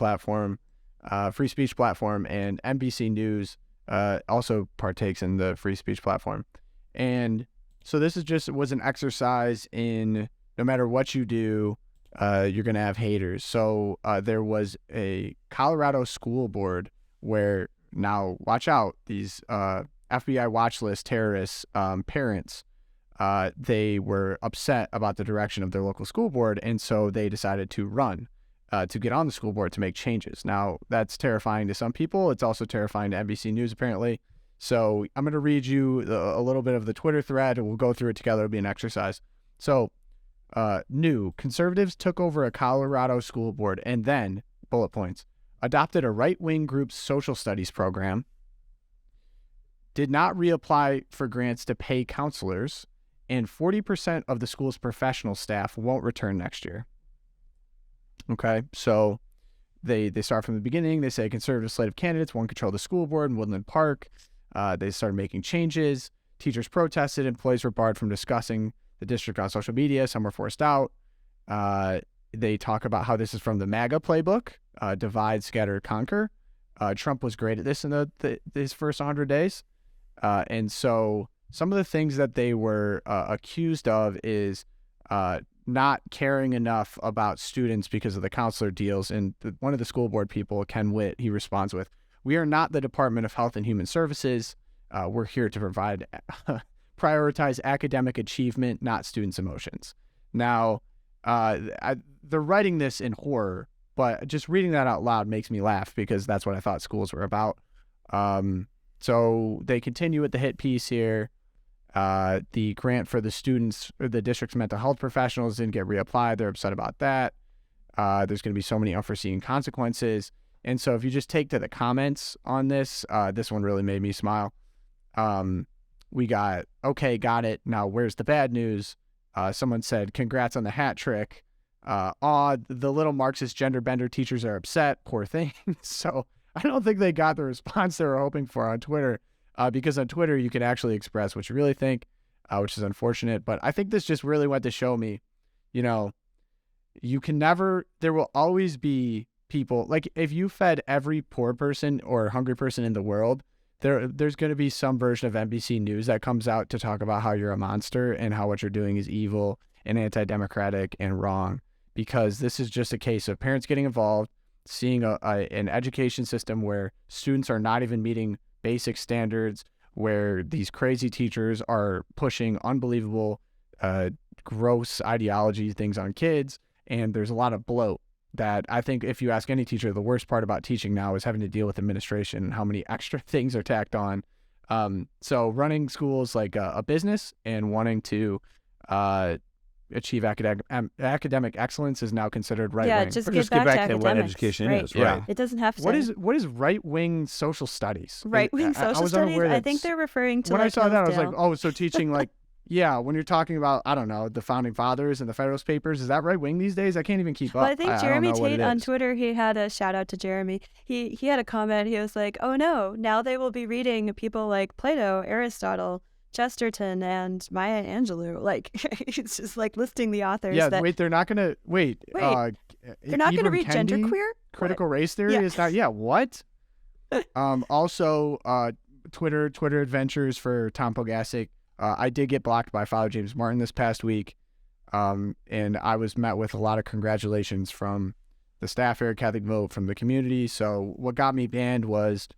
speech platform, and NBC News also partakes in the free speech platform. And so this was an exercise in, no matter what you do, you're going to have haters. So there was a Colorado school board where, now watch out, these FBI watch list terrorists, parents, they were upset about the direction of their local school board. And so they decided to run to get on the school board to make changes. Now, that's terrifying to some people. It's also terrifying to NBC News, apparently. So I'm going to read you a little bit of the Twitter thread, and we'll go through it together. It'll be an exercise. So, new conservatives took over a Colorado school board and then, bullet points, adopted a right-wing group's social studies program, did not reapply for grants to pay counselors, and 40% of the school's professional staff won't return next year. Okay, so They start from the beginning. They say conservative slate of candidates won't control the school board in Woodland Park. They started making changes. Teachers protested. Employees were barred from discussing the district on social media. Some were forced out. They talk about how this is from the MAGA playbook, divide, scatter, conquer. Trump was great at this in his first 100 days. And so some of the things that they were accused of is not caring enough about students because of the counselor deals. And one of the school board people, Ken Witt, he responds with, "We are not the Department of Health and Human Services. We're here to prioritize academic achievement, not students' emotions." Now, they're writing this in horror, but just reading that out loud makes me laugh because that's what I thought schools were about. So they continue with the hit piece here. The grant for the students, or the district's mental health professionals, didn't get reapplied. They're upset about that. There's going to be so many unforeseen consequences. And so if you just take to the comments on this, this one really made me smile. We got, okay, got it. Now, where's the bad news? Someone said, congrats on the hat trick. The little Marxist gender bender teachers are upset. Poor thing. So I don't think they got the response they were hoping for on Twitter, because on Twitter you can actually express what you really think, which is unfortunate. But I think this just really went to show me, there will always be people, like if you fed every poor person or hungry person in the world, there's going to be some version of NBC News that comes out to talk about how you're a monster and how what you're doing is evil and anti-democratic and wrong, because this is just a case of parents getting involved, seeing an education system where students are not even meeting basic standards, where these crazy teachers are pushing unbelievable, gross ideology things on kids, and there's a lot of bloat that I think if you ask any teacher, the worst part about teaching now is having to deal with administration and how many extra things are tacked on. So running schools like a business and wanting to achieve academic excellence is now considered right-wing.
Yeah, just get back to
what
academics,
education
right.
is. Right.
It doesn't have to.
What is right-wing social studies?
Right-wing social studies? I think they're referring to
when I saw that, I was like,
Hillsdale.
oh, so teaching like, yeah, when you're talking about, I don't know, the Founding Fathers and the Federalist Papers, is that right-wing these days? I can't even keep up.
Well, I think Jeremy
don't know what
Tate
it
on
is.
Twitter, he had a shout out to Jeremy. He had a comment. He was like, oh no, now they will be reading people like Plato, Aristotle, Chesterton, and Maya Angelou. Like, it's just like listing the authors.
Yeah,
that,
wait, they're not going to,
they're not going to read genderqueer?
Critical
What?
race theory
Yeah.
is not, yeah, what? Also, Twitter adventures for Tom Pogasic. I did get blocked by Father James Martin this past week, and I was met with a lot of congratulations from the staff here at CatholicVote, from the community. So what got me banned was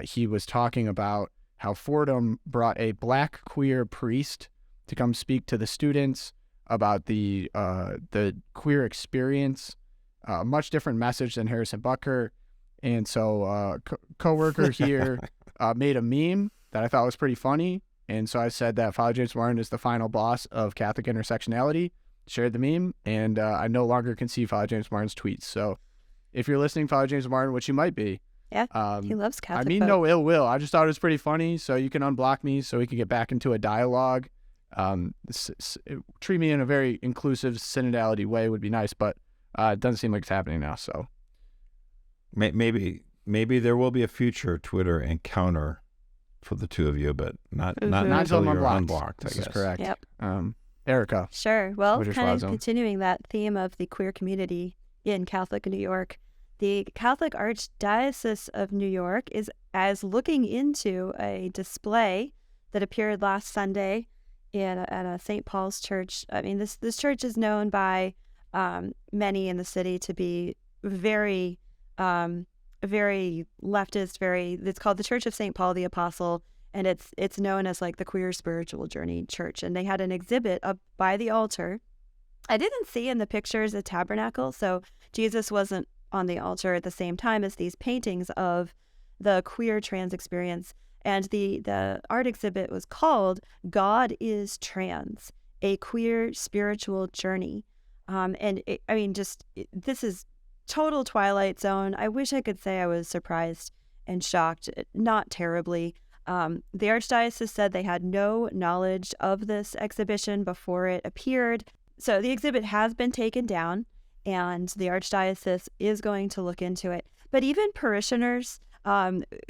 he was talking about how Fordham brought a black queer priest to come speak to the students about the queer experience, a much different message than Harrison Butker. And so coworker here made a meme that I thought was pretty funny. And so I said that Father James Martin is the final boss of Catholic intersectionality, shared the meme, and I no longer can see Father James Martin's tweets. So if you're listening, Father James Martin, which you might be.
Yeah, he loves Catholic
I mean,
vote.
no ill will. I just thought it was pretty funny, so you can unblock me so we can get back into a dialogue. Treat me in a very inclusive synodality way would be nice, but it doesn't seem like it's happening now. So
Maybe there will be a future Twitter encounter for the two of you, but not until you're unblocked.
This
I guess.
is correct.
Yep.
Erica.
Sure. Well,
What's your
kind
Twilight
of
Zone?
continuing that theme of the queer community in Catholic New York, the Catholic Archdiocese of New York is looking into a display that appeared last Sunday at a St. Paul's church. I mean, this church is known by many in the city to be very leftist, it's called the Church of St. Paul the Apostle, and it's known as like the queer spiritual journey church. And they had an exhibit up by the altar. I didn't see in the pictures a tabernacle, so Jesus wasn't on the altar at the same time as these paintings of the queer trans experience. And the art exhibit was called God is Trans, a Queer Spiritual Journey. This is total Twilight Zone. I wish I could say I was surprised and shocked. Not terribly. The Archdiocese said they had no knowledge of this exhibition before it appeared. So the exhibit has been taken down, and the archdiocese is going to look into it. But even parishioners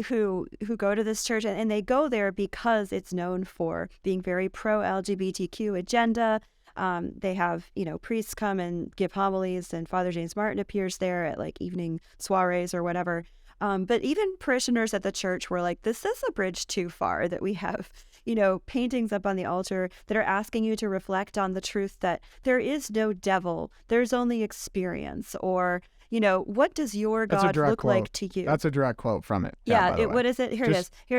who go to this church, and they go there because it's known for being very pro-LGBTQ agenda. They have, priests come and give homilies, and Father James Martin appears there at like evening soirees or whatever. But even parishioners at the church were like, this is a bridge too far, that we have, paintings up on the altar that are asking you to reflect on the truth that there is no devil, there's only experience, or, what does your God look like to you?
That's a direct quote from it.
Yeah, what is it? Here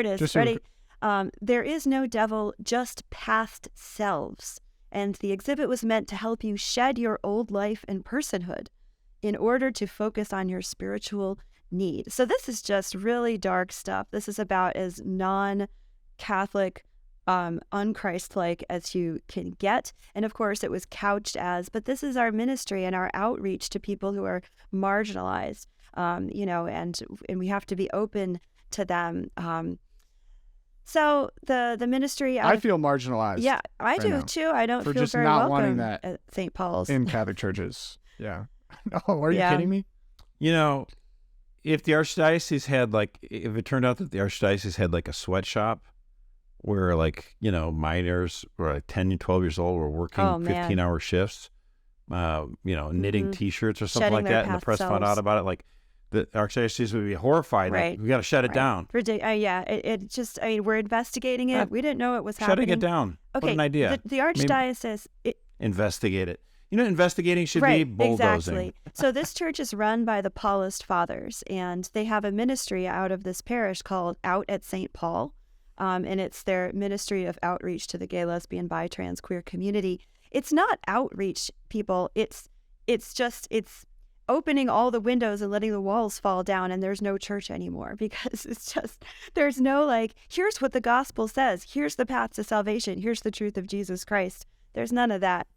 it is. Ready? There is no devil, just past selves. And the exhibit was meant to help you shed your old life and personhood in order to focus on your spiritual need. So this is just really dark stuff. This is about as non-Catholic, unchristlike as you can get. And of course it was couched as, but this is our ministry and our outreach to people who are marginalized, and we have to be open to them. So the ministry,
I feel marginalized.
Yeah, I do
now,
too. I don't
for
feel
just
very
not
welcome
wanting that
at St. Paul's
in Catholic churches. Yeah. Oh, are you kidding me?
If the archdiocese had if it turned out that the archdiocese had like a sweatshop where minors were like 10 and 12 years old were working 15-hour shifts, knitting T-shirts or something
Shedding
like
their
that, and the press found
selves.
out about it, the archdiocese would be horrified.
Right.
Like, we got to shut it down.
It just, we're investigating it. We didn't know it was happening.
Shutting it down.
Okay,
what an idea.
The archdiocese...
Investigate it. Investigating should be bulldozing.
Exactly. So this church is run by the Paulist Fathers, and they have a ministry out of this parish called Out at St. Paul, and it's their ministry of outreach to the gay, lesbian, bi, trans, queer community. It's not outreach, people. It's opening all the windows and letting the walls fall down, and there's no church anymore, because there's no here's what the gospel says, here's the path to salvation, here's the truth of Jesus Christ. There's none of that.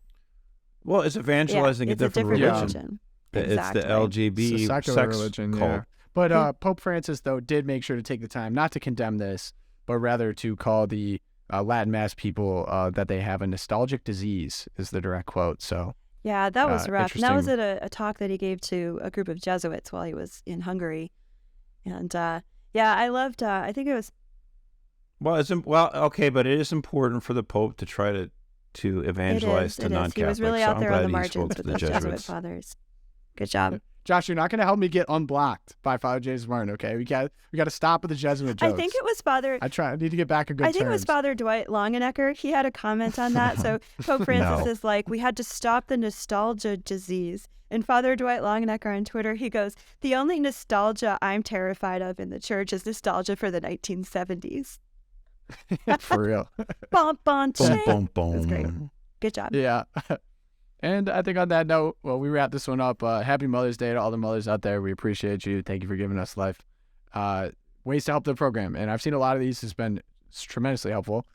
Well, it's evangelizing a different religion.
Exactly.
It's the LGBT
it's a secular
sex
religion,
cult.
yeah. But Pope Francis, though, did make sure to take the time not to condemn this, but rather to call the Latin Mass people that they have a nostalgic disease, is the direct quote. So
yeah, that was rough. And that was
interesting.
at a talk that he gave to a group of Jesuits while he was in Hungary. And I loved, I think it was...
Okay, but it is important for the Pope to try to evangelize to non-Catholics.
He was really
so
out
I'm
there on
glad
the
he
margins
spoke
with
to
the
the
Jesuit
Jesuits.
fathers. Good job.
Josh, you're not going to help me get unblocked by Father James Martin, okay? We got to stop with the Jesuit jokes.
I think it was Father...
I need to get back in good terms.
I think it was Father Dwight Longenecker. He had a comment on that. So Pope Francis is like, we had to stop the nostalgia disease. And Father Dwight Longenecker on Twitter, he goes, the only nostalgia I'm terrified of in the church is nostalgia for the 1970s.
For real.
Bon, bon,
Boom, boom, boom.
That's great. Good job.
Yeah. And I think on that note, well, we wrap this one up. Happy Mother's Day to all the mothers out there. We appreciate you. Thank you for giving us life. Ways to help the program. And I've seen a lot of these. It's been tremendously helpful.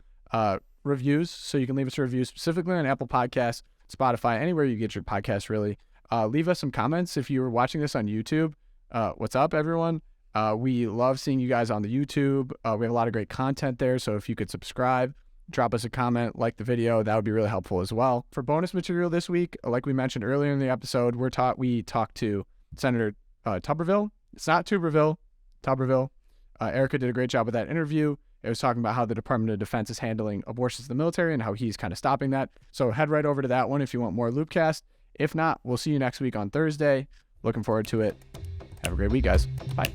Reviews. So you can leave us a review specifically on Apple Podcasts, Spotify, anywhere you get your podcast, really. Leave us some comments if you were watching this on YouTube. What's up, everyone? We love seeing you guys on the YouTube. We have a lot of great content there. So if you could subscribe, drop us a comment, like the video, that would be really helpful as well. For bonus material this week, like we mentioned earlier in the episode, we talked to Senator Tuberville. It's not Tuberville, Tuberville. Erica did a great job with that interview. It was talking about how the Department of Defense is handling abortions in the military and how he's kind of stopping that. So head right over to that one if you want more Loopcast. If not, we'll see you next week on Thursday. Looking forward to it. Have a great week, guys. Bye.